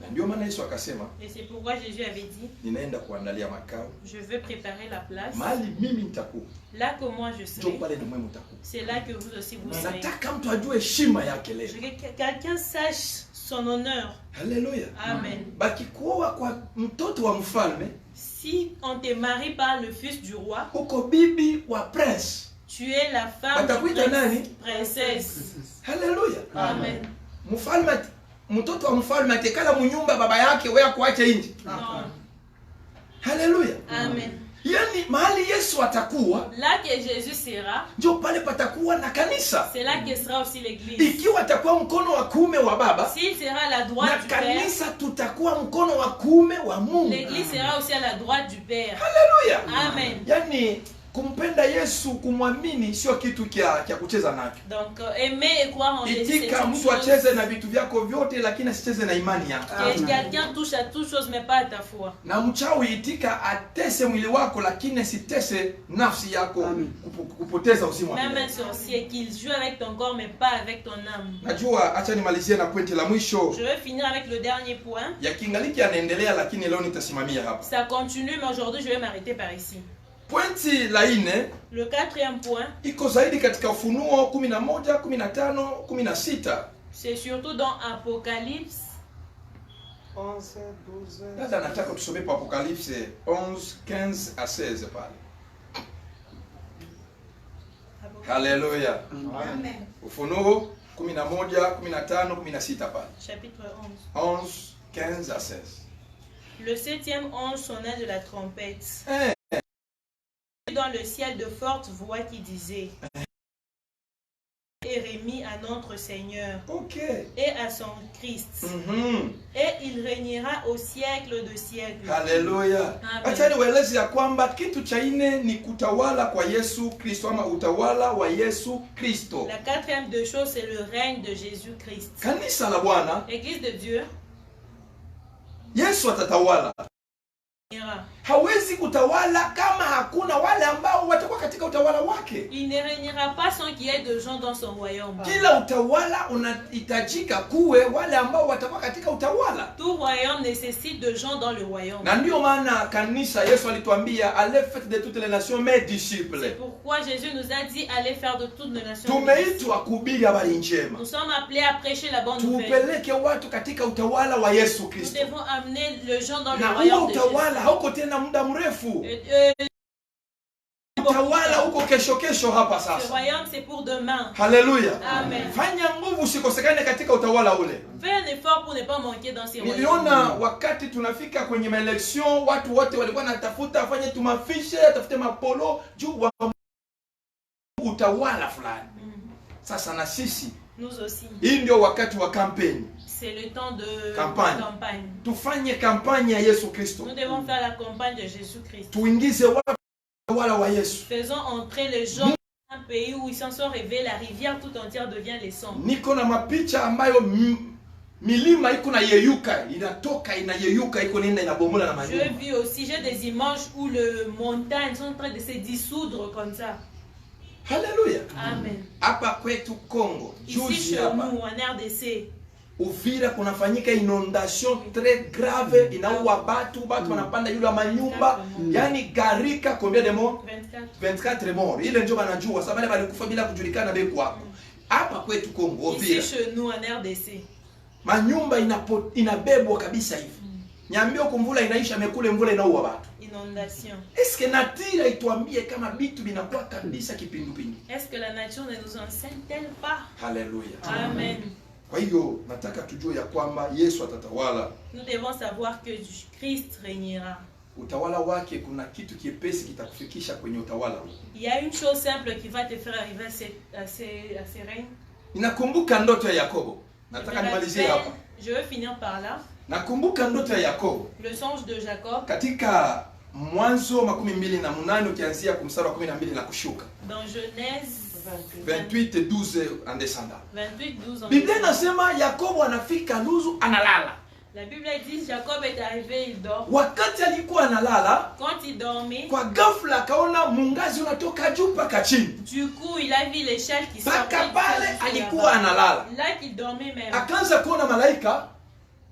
Speaker 1: Na ndio maana Yesu akasema,
Speaker 2: Et c'est pourquoi Jésus avait dit,
Speaker 1: ninaenda kuandalia makao.
Speaker 2: je veux préparer la place.
Speaker 1: Mahali mimi nitakuwa.
Speaker 2: Là que moi je
Speaker 1: Ndio
Speaker 2: serai,
Speaker 1: pale na mwe mtakuwa.
Speaker 2: c'est là que vous aussi vous serez.
Speaker 1: Nataka mtu ajue heshima yake leo.
Speaker 2: Je veux que quelqu'un sache son honneur.
Speaker 1: Haleluya.
Speaker 2: Amen.
Speaker 1: Baki kuoa kwa mtoto wa mfalme,
Speaker 2: Si on te marie par le fils du roi,
Speaker 1: uko bibi wa prince.
Speaker 2: tu es la femme
Speaker 1: Watakuita
Speaker 2: du
Speaker 1: nani?
Speaker 2: princesse.
Speaker 1: Haleluya.
Speaker 2: Amen.
Speaker 1: Mfalme, mtoto wa mfalme atekala munyumba baba yake wewe kuacha nje.
Speaker 2: Non.
Speaker 1: Haleluya.
Speaker 2: Amen.
Speaker 1: Yaani mahali Yesu atakuwa,
Speaker 2: Là que Jésus sera,
Speaker 1: ndio pale patakuwa na kanisa.
Speaker 2: c'est là que sera aussi l'église.
Speaker 1: Ikiwa atakuwa mkono wa kuume wa baba,
Speaker 2: S'il sera à la
Speaker 1: na
Speaker 2: droite du Père,
Speaker 1: kanisa tutakuwa mkono wa kuume wa Mungu.
Speaker 2: l'église sera aussi à la droite du Père.
Speaker 1: Haleluya.
Speaker 2: Amen.
Speaker 1: Yaani kumpenda Yesu, kumwamini sio kitu kia kucheza nacho.
Speaker 2: Donc aimer et croire en Jésus, c'est
Speaker 1: Itika
Speaker 2: une
Speaker 1: mtu
Speaker 2: chose.
Speaker 1: acheze na vitu vyako vyote, lakini asicheze na imani yako.
Speaker 2: Que quelqu'un touche à toute chose mais pas à ta foi.
Speaker 1: Na mchawi itika atese mwili wako, lakini asitese nafsi yako, kupoteza uzima
Speaker 2: Même
Speaker 1: wako.
Speaker 2: un sorcier qu'il joue avec ton corps mais pas avec ton âme.
Speaker 1: Najua, acha nimalizie na pointi la mwisho.
Speaker 2: Je vais finir avec le dernier point.
Speaker 1: Ya kingaliki anaendelea, lakini leo nitasimamia hapa.
Speaker 2: Ça continue mais aujourd'hui je vais m'arrêter par ici.
Speaker 1: Pointi la 4
Speaker 2: Le quatrième point,
Speaker 1: iko zaidi katika Ufunuo 11, 15, 16.
Speaker 2: c'est surtout dans Apocalypse
Speaker 3: 11, 12.
Speaker 1: Dada nataka tusome pa Apocalypse 11, 15 à 16 pale. Haleluya.
Speaker 2: Amen.
Speaker 1: Ufunuo 11, 15, 16 pale.
Speaker 2: Chapitre
Speaker 1: 11, 15 à 16.
Speaker 2: Le septième ange sonna de la trompette. Dans le ciel de fortes voix qui disaient: est remis à notre Seigneur et à son Christ. Et il régnera au siècle de siècle.
Speaker 1: Haleluya. Acha niwaeleze ya kwamba kitu cha nne ni kutawala kwa Yesu Kristo, ama utawala wa Yesu Kristo.
Speaker 2: La quatrième de choses, c'est le règne de Jésus-Christ.
Speaker 1: Kanisa la Bwana,
Speaker 2: Église de Dieu,
Speaker 1: Yesu atatawala. hawezi kutawala kama hakuna wale ambao watakuwa katika utawala wake.
Speaker 2: Il ne régnera pas sans qu'il y ait de gens dans son royaume.
Speaker 1: Kila utawala unahitajika kuwe wale ambao watakuwa katika utawala.
Speaker 2: Tout royaume nécessite de gens dans le royaume.
Speaker 1: Na ndio maana kanisa Yesu alituambia allez faites de toutes les nations mes disciples.
Speaker 2: C'est pourquoi Jésus nous a dit allez faire de toutes les nations.
Speaker 1: Tumeitwa kuhubiri habari njema.
Speaker 2: Nous sommes appelés à prêcher la bonne nouvelle.
Speaker 1: Tupeleke watu katika utawala wa Yesu
Speaker 2: Nous
Speaker 1: Kristo.
Speaker 2: devons amener les gens dans le
Speaker 1: Na
Speaker 2: royaume de
Speaker 1: utawala
Speaker 2: Jésus.
Speaker 1: hauko tena muda mrefu.
Speaker 2: Ce
Speaker 1: Utawala uko kesho hapa sasa.
Speaker 2: royaume c'est pour demain.
Speaker 1: Haleluya.
Speaker 2: Amen.
Speaker 1: Fanya nguvu usikosekane katika utawala ule.
Speaker 2: Fais un effort pour ne pas manquer dans ces royaumes.
Speaker 1: Niliona wakati tunafika kwenye maelection watu wote walikuwa natafuta afanye tumafishe, atafute mapolo juu wa utawala fulani. Sasa na sisi
Speaker 2: Nous aussi.
Speaker 1: hii ndio wakati wa kampeni.
Speaker 2: C'est le temps de
Speaker 1: Campagne.
Speaker 2: campagne.
Speaker 1: Tufanye kampani ya Yesu Kristo.
Speaker 2: Nous devons faire la campagne de Jésus-Christ.
Speaker 1: Tuingize watu utawala wa Yesu.
Speaker 2: Faisons entrer les gens dans un pays où ils s'en sont rêvés, la rivière tout entière devient les sangs.
Speaker 1: Niko na mapicha ambayo milima iko na yeyuka, inatoka inayeyuka, iko nenda inabomola na
Speaker 2: Je
Speaker 1: manyumba.
Speaker 2: vis aussi, j'ai des images où les montagnes sont en train de se dissoudre comme ça.
Speaker 1: Haleluya.
Speaker 2: Amen.
Speaker 1: Hapa kwetu Kongo,
Speaker 2: Ici
Speaker 1: juzi
Speaker 2: chez
Speaker 1: hapa
Speaker 2: nous, en RDC,
Speaker 1: Uvira kunafanyika inondation très grave, inaua batu wanapanda yule manyumba, yani garika combien de morts? 24 morts. Ile ndio wanajua sababu wale walikufa bila kujulikana beko hapo. Hapa kwetu Kongo, Uvira.
Speaker 2: ici chez nous, en RDC,
Speaker 1: Manyumba inabebwa kabisa hivi. Niambie kumvula inaisha mekule mvula inaua watu.
Speaker 2: inondation.
Speaker 1: Est-ce que nature ituambie kama bitu binakuwa kabisa kipindupindu?
Speaker 2: Est-ce que la nature ne nous enseigne-t-elle pas?
Speaker 1: Haleluya.
Speaker 2: Amen.
Speaker 1: Kwa hiyo nataka tujue ya kwamba Yesu atatawala.
Speaker 2: Nous devons savoir que Christ régnera.
Speaker 1: Utawala wake kuna kitu kiepesi kitakufikisha kwenye utawala huu.
Speaker 2: Il y a une chose simple qui va te faire arriver à ces règnes.
Speaker 1: Ninakumbuka ndoto ya Yakobo. Nataka nimalizie hapa.
Speaker 2: Je veux finir par là.
Speaker 1: Nakumbuka ndoto ya Yakobo.
Speaker 2: Le songe de Jacob.
Speaker 1: Katika Mwanzo 28 ukianzia kumstari wa 12 na kushuka.
Speaker 2: Dans Genèse
Speaker 1: 28:12 en descendant.
Speaker 2: 28:12 en
Speaker 1: Biblia
Speaker 2: descendant.
Speaker 1: inasema Yakobo anafika Luzu analala.
Speaker 2: La Bible dit Jacob est arrivé, il dort.
Speaker 1: Wakati alikuwa analala,
Speaker 2: Quand il dormait,
Speaker 1: kwa ghafla akaona mungazi unatoka juu mpaka chini.
Speaker 2: du coup il a vu l'échelle qui sortait.
Speaker 1: Paka pale
Speaker 2: jusqu'à
Speaker 1: alikuwa
Speaker 2: là-bas.
Speaker 1: analala.
Speaker 2: Là qu'il dormait même.
Speaker 1: Akaanza kuona malaika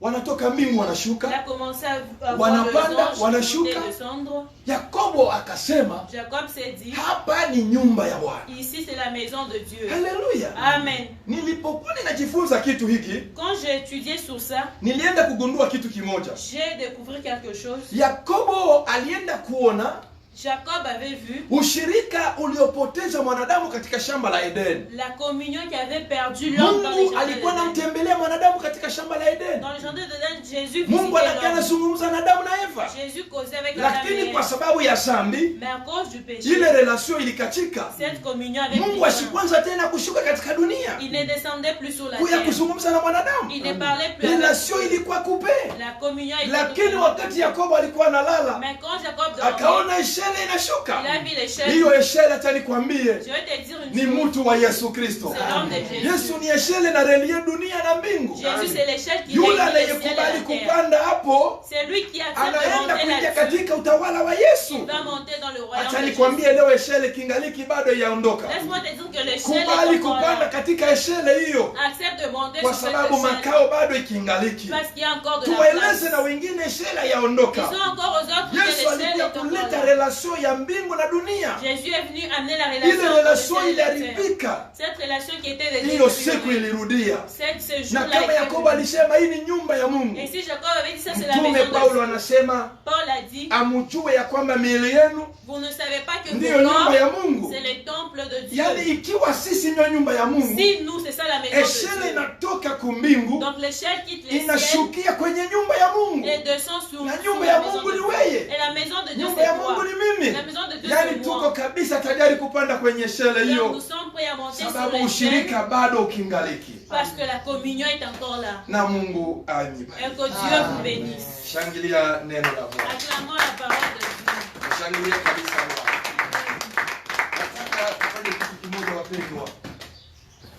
Speaker 1: wanatoka mbingu
Speaker 2: Il a
Speaker 1: wanashuka.
Speaker 2: commencé à voir les
Speaker 1: Wanapanda,
Speaker 2: anges
Speaker 1: wanashuka.
Speaker 2: monter et descendre.
Speaker 1: Yakobo akasema,
Speaker 2: Jacob s'est dit,
Speaker 1: hapa ni nyumba ya Bwana.
Speaker 2: ici c'est la maison de Dieu.
Speaker 1: Haleluya.
Speaker 2: Amen.
Speaker 1: Nilipokuwa ninajifunza kitu hiki,
Speaker 2: Quand j'ai étudié sur ça,
Speaker 1: nilienda kugundua kitu kimoja.
Speaker 2: j'ai découvert quelque chose.
Speaker 1: Yakobo alienda kuona
Speaker 2: Jacob avait vu
Speaker 1: ushirika uliopoteza mwanadamu katika shamba la Eden.
Speaker 2: la communion qui avait perdu l'homme dans le
Speaker 1: Mungu
Speaker 2: jardin
Speaker 1: alikuwa
Speaker 2: d'Éden.
Speaker 1: anamtembelea mwanadamu katika shamba la Eden.
Speaker 2: Dans le jardin d'Éden, Jésus
Speaker 1: Mungu
Speaker 2: visitait
Speaker 1: anakaa
Speaker 2: l'homme.
Speaker 1: anazungumza na Adamu na Eva.
Speaker 2: Jésus causait avec Adam et
Speaker 1: Lakini kwa
Speaker 2: Ève.
Speaker 1: sababu ya dhambi,
Speaker 2: Mais à cause du péché,
Speaker 1: ile relation ilikatika.
Speaker 2: cette communion avait
Speaker 1: Mungu
Speaker 2: pris fin.
Speaker 1: ashikwanza tena kushuka katika dunia
Speaker 2: Il ne descendait plus sur la
Speaker 1: kuya
Speaker 2: terre.
Speaker 1: kuzungumza na mwanadamu.
Speaker 2: Il ne parlait plus avec
Speaker 1: Relation
Speaker 2: lui.
Speaker 1: ilikuwa kupe.
Speaker 2: La communion était
Speaker 1: Lakini
Speaker 2: totalement
Speaker 1: wakati
Speaker 2: coupée.
Speaker 1: Yakobo alikuwa analala,
Speaker 2: Mais quand Jacob dormait,
Speaker 1: akaona ishara inashuka.
Speaker 2: il a vu l'échelle.
Speaker 1: Hiyo ishara acha nikwambie,
Speaker 2: Je vais te dire une
Speaker 1: ni
Speaker 2: chose.
Speaker 1: mtu wa Yesu Kristo.
Speaker 2: C'est l'homme de Jésus.
Speaker 1: Yesu ni ishara na relie dunia na mbingu.
Speaker 2: Jésus c'est l'échelle qui
Speaker 1: Yule
Speaker 2: réunit le ciel et
Speaker 1: anayekubali
Speaker 2: la terre.
Speaker 1: kupanda hapo
Speaker 2: C'est lui qui accepte de
Speaker 1: anaenda
Speaker 2: monter
Speaker 1: kuingia
Speaker 2: là-dessus.
Speaker 1: katika utawala wa Yesu.
Speaker 2: Il va monter dans le royaume
Speaker 1: Acha
Speaker 2: de Jésus.
Speaker 1: nikwambie leo ishara kingaliki bado yaondoka.
Speaker 2: Laisse-moi te dire que l'échelle
Speaker 1: Kubali
Speaker 2: est encore
Speaker 1: kupanda
Speaker 2: là.
Speaker 1: katika ishara hiyo,
Speaker 2: Accepte de monter
Speaker 1: kwa
Speaker 2: sur cette
Speaker 1: sababu
Speaker 2: échelle.
Speaker 1: makao bado ikingaliki.
Speaker 2: Parce qu'il y a encore de la
Speaker 1: Tuwaeleze
Speaker 2: place.
Speaker 1: na wengine ishara yaondoka.
Speaker 2: Ils sont encore aux autres que
Speaker 1: Yesu
Speaker 2: l'échelle
Speaker 1: alikuja
Speaker 2: est encore
Speaker 1: kuleta
Speaker 2: là.
Speaker 1: relation ya mbingu na dunia.
Speaker 2: Jésus est venu amener la
Speaker 1: Ile
Speaker 2: relation entre le
Speaker 1: relation
Speaker 2: ciel et la terre.
Speaker 1: iliharibika,
Speaker 2: Cette relation qui était déjà
Speaker 1: hiyo siku ilirudia.
Speaker 2: ce
Speaker 1: Na
Speaker 2: jour-là
Speaker 1: kama
Speaker 2: était
Speaker 1: Yakobo
Speaker 2: venu.
Speaker 1: alisema hii ni nyumba ya Mungu,
Speaker 2: Et si Jacob avait dit ça, c'est la
Speaker 1: Mtume
Speaker 2: maison de
Speaker 1: Paulo
Speaker 2: Dieu.
Speaker 1: anasema
Speaker 2: Paul a dit,
Speaker 1: amujue ya kwamba miili yenu
Speaker 2: vous ne savez pas que
Speaker 1: ndiyo
Speaker 2: vos
Speaker 1: nyumba ya
Speaker 2: corps,
Speaker 1: Mungu.
Speaker 2: c'est le temple de Dieu.
Speaker 1: Yaani ikiwa sisi ndio nyumba ya Mungu,
Speaker 2: Si nous, c'est ça la maison de
Speaker 1: eshele
Speaker 2: Dieu.
Speaker 1: inatoka kumbingu
Speaker 2: Donc l'échelle quitte les ciels
Speaker 1: inashukia kwenye nyumba ya Mungu.
Speaker 2: et descend sur
Speaker 1: Na
Speaker 2: sur
Speaker 1: nyumba
Speaker 2: la
Speaker 1: ya
Speaker 2: maison
Speaker 1: Mungu
Speaker 2: de
Speaker 1: ni
Speaker 2: Dieu.
Speaker 1: weye.
Speaker 2: Et la maison de Dieu,
Speaker 1: Nyumba ya
Speaker 2: c'est
Speaker 1: Mungu
Speaker 2: toi.
Speaker 1: ni mimi.
Speaker 2: La maison de Dieu,
Speaker 1: Yaani
Speaker 2: c'est
Speaker 1: tuko
Speaker 2: moi.
Speaker 1: kabisa tayari kupanda kwenye shele
Speaker 2: Donc,
Speaker 1: hiyo,
Speaker 2: nous sommes prêts à monter sur
Speaker 1: sababu
Speaker 2: l'échelle
Speaker 1: ushirika bado ukingaliki.
Speaker 2: parce que la communion est encore là.
Speaker 1: Na Mungu
Speaker 2: Et
Speaker 1: anibariki.
Speaker 2: que Dieu vous bénisse.
Speaker 1: Shangilia neno la Bwana.
Speaker 2: Acclamons la parole de Dieu.
Speaker 1: Shangilia kabisa Bwana. Nataka tufanye kitu kimoja wapendwa.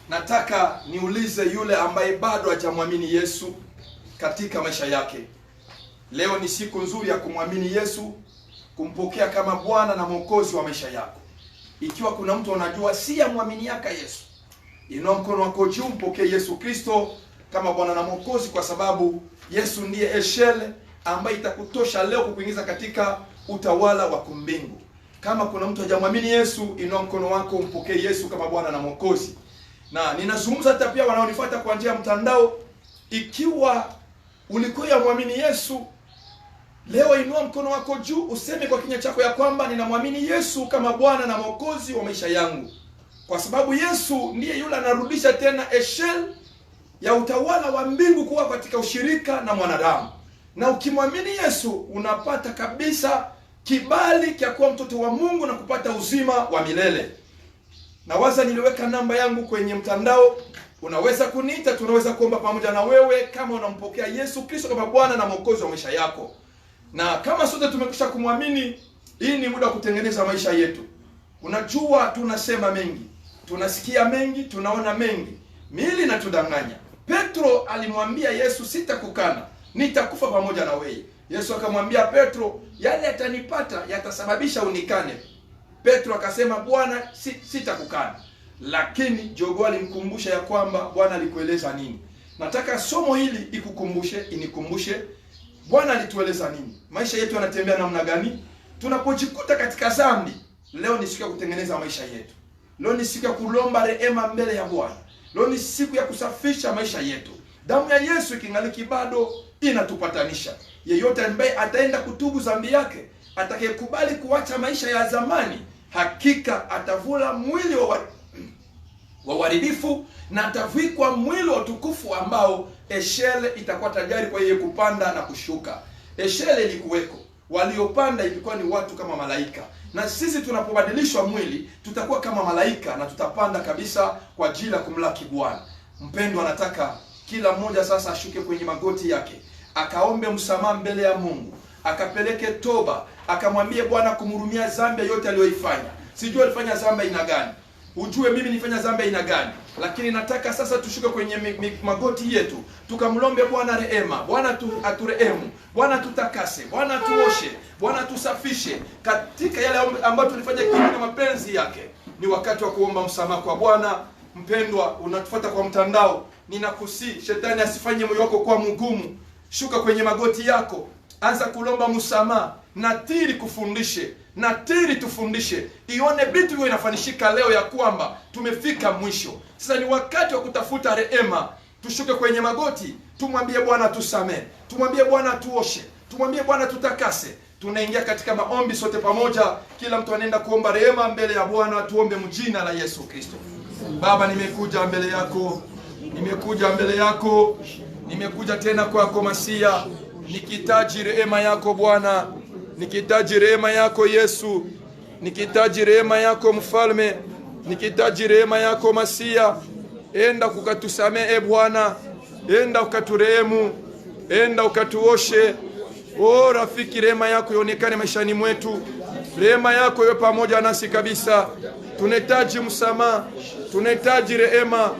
Speaker 1: Nataka niulize yule ambaye bado hajamwamini Yesu katika maisha yake. Leo ni siku nzuri ya kumwamini Yesu kumpokea kama Bwana na Mwokozi wa maisha yako. Ikiwa kuna mtu unajua si amwaminiaka Yesu, inua mkono wako juu, mpokee Yesu Kristo kama Bwana na Mwokozi, kwa sababu Yesu ndiye eshele ambaye itakutosha leo kukuingiza katika utawala wa kumbingu. Kama kuna mtu hajamwamini Yesu, inua mkono wako, mpokee Yesu kama Bwana na Mwokozi. Na ninazungumza hata pia wanaonifuata kwa njia ya mtandao, ikiwa ulikuwa yamwamini Yesu, leo inua mkono wako juu, useme kwa kinywa chako ya kwamba ninamwamini Yesu kama Bwana na Mwokozi wa maisha yangu. Kwa sababu Yesu ndiye yule anarudisha tena eshel ya utawala wa mbingu kuwa katika ushirika na mwanadamu. Na ukimwamini Yesu unapata kabisa kibali cha kuwa mtoto wa Mungu na kupata uzima wa milele. Na waza niliweka namba yangu kwenye mtandao, unaweza kuniita, tunaweza kuomba pamoja na wewe kama unampokea Yesu Kristo kama Bwana na Mwokozi wa maisha yako. Na kama sote tumekwisha kumwamini, hii ni muda wa kutengeneza maisha yetu. Unajua tunasema mengi, tunasikia mengi, tunaona mengi, miili na tudanganya. Petro alimwambia Yesu, sitakukana, nitakufa pamoja na wewe. Yesu akamwambia Petro, yale yatanipata yatasababisha unikane. Petro akasema, Bwana, sitakukana. Lakini jogoo alimkumbusha ya kwamba Bwana alikueleza nini. Nataka somo hili inikumbushe Bwana alitueleza nini. Maisha yetu yanatembea namna gani? Tunapojikuta katika dhambi, leo ni siku ya kutengeneza maisha yetu. Leo ni siku ya kulomba rehema mbele ya Bwana. Leo ni siku ya kusafisha maisha yetu. Damu ya Yesu ikingaliki bado inatupatanisha. Yeyote ambaye ataenda kutubu dhambi yake, atakayekubali kuacha maisha ya zamani, hakika atavula mwili wa uharibifu na atavikwa mwili wa utukufu ambao eshele itakuwa tayari kwa yeye kupanda na kushuka. Eshele ilikuweko, waliopanda ilikuwa ni watu kama malaika. Na sisi tunapobadilishwa mwili, tutakuwa kama malaika na tutapanda kabisa kwa ajili ya kumlaki Bwana. Mpendwa, nataka kila mmoja sasa ashuke kwenye magoti yake, akaombe msamaha mbele ya Mungu, akapeleke toba, akamwambie Bwana kumhurumia dhambi yote aliyoifanya. Sijui alifanya dhambi aina gani, ujue mimi nifanya dhambi aina gani, lakini nataka sasa tushuke kwenye magoti yetu, tukamlombe Bwana rehema. Bwana aturehemu, Bwana tutakase, Bwana tuoshe, Bwana tusafishe katika yale ambayo tulifanya kinyume na mapenzi yake. Ni wakati wa kuomba msamaha kwa Bwana. Mpendwa, unatufuata kwa mtandao, ninakusi shetani asifanye moyo wako kuwa mgumu. Shuka kwenye magoti yako, anza kulomba msamaha. Natiri tufundishe, ione vitu hivyo inafanishika leo ya kwamba tumefika mwisho. Sasa ni wakati wa kutafuta rehema. Tushuke kwenye magoti, tumwambie Bwana tusamee, tumwambie Bwana tuoshe, tumwambie Bwana tutakase. Tunaingia katika maombi sote pamoja, kila mtu anaenda kuomba rehema mbele ya Bwana. Tuombe mjina la Yesu Kristo. Baba, nimekuja mbele yako, nimekuja tena kwako Masia, nikitaji rehema yako Bwana, nikitaji rehema yako Yesu, nikitaji rehema yako Mfalme, nikitaji rehema yako Masia. Enda ukatusamee Bwana, enda ukaturehemu, enda ukatuoshe. O rafiki, rehema yako ionekane maishani mwetu, rehema yako iwe pamoja nasi kabisa. Tunahitaji msamaha, tunahitaji rehema.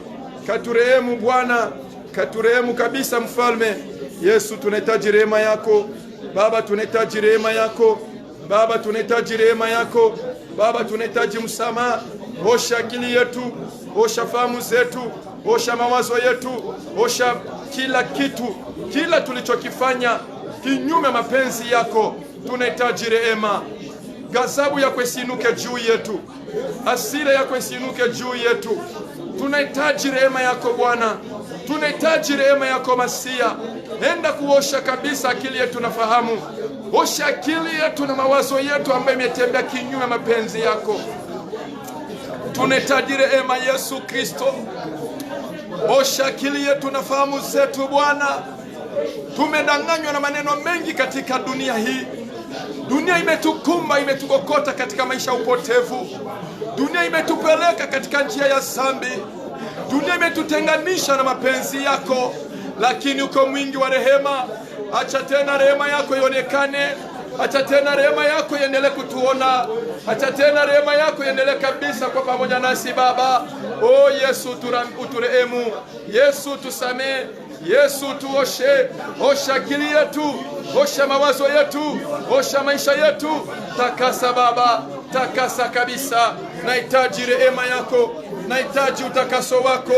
Speaker 1: Katurehemu Bwana, katurehemu kabisa Mfalme. Yesu, tunahitaji rehema yako Baba, tunahitaji rehema yako Baba, tunahitaji rehema yako Baba, tunahitaji msamaha. Osha akili yetu, osha fahamu zetu, osha mawazo yetu, osha kila kitu, kila tulichokifanya kinyume mapenzi yako. Tunahitaji rehema. Ghadhabu yako isinuke juu yetu, hasira yako isinuke juu yetu. Tunahitaji rehema yako Bwana, tunahitaji rehema yako Masia. Enda kuosha kabisa akili yetu na fahamu, osha akili yetu na mawazo yetu ambayo imetembea kinyume mapenzi yako. Tunahitaji rehema Yesu Kristo. Osha akili yetu na fahamu zetu Bwana. Tumedanganywa na maneno mengi katika dunia hii. Dunia imetukumba, imetukokota katika maisha ya upotevu. Dunia imetupeleka katika njia ya dhambi. Dunia imetutenganisha na mapenzi yako, lakini uko mwingi wa rehema. Acha tena rehema yako ionekane. Acha tena rehema yako iendelee kutuona. Acha tena rehema yako iendelee kabisa kwa pamoja nasi Baba. O Yesu, uturehemu. Yesu tusamee.
Speaker 4: Yesu tuoshe, osha akili yetu, osha mawazo yetu, osha maisha yetu. Takasa Baba, takasa kabisa. Nahitaji rehema yako, nahitaji utakaso wako.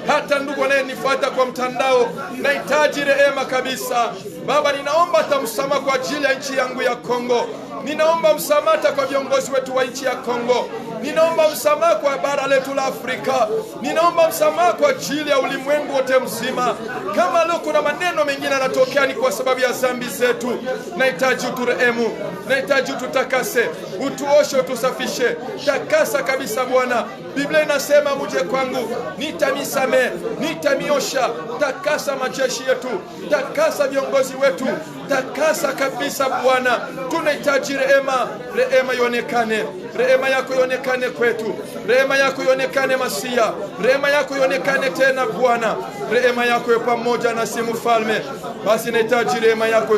Speaker 4: Hata ndugu anayenifuata kwa mtandao, nahitaji rehema kabisa. Baba, ninaomba hata msamaha kwa ajili ya nchi yangu ya Kongo. Ninaomba msamaha kwa viongozi wetu wa nchi ya Kongo. Ninaomba msamaha kwa bara letu la Afrika. Ninaomba msamaha kwa ajili ya ulimwengu wote mzima. Kama leo kuna maneno mengine yanatokea, ni kwa sababu ya dhambi zetu. Nahitaji uturehemu, nahitaji ututakase, utuoshe, utusafishe. Takasa kabisa Bwana. Biblia inasema muje kwangu, nitamisamehe, nitamiosha. Takasa majeshi yetu, takasa viongozi wetu, takasa kabisa Bwana. Tunahitaji rehema, rehema ionekane, rehema yako ionekane kwetu, rehema yako ionekane Masia, rehema yako ionekane tena Bwana, rehema yako iwe pamoja nasi Mfalme. Basi nahitaji rehema yako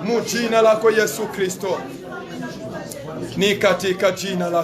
Speaker 4: mu jina lako Yesu Kristo, ni katika jina lako.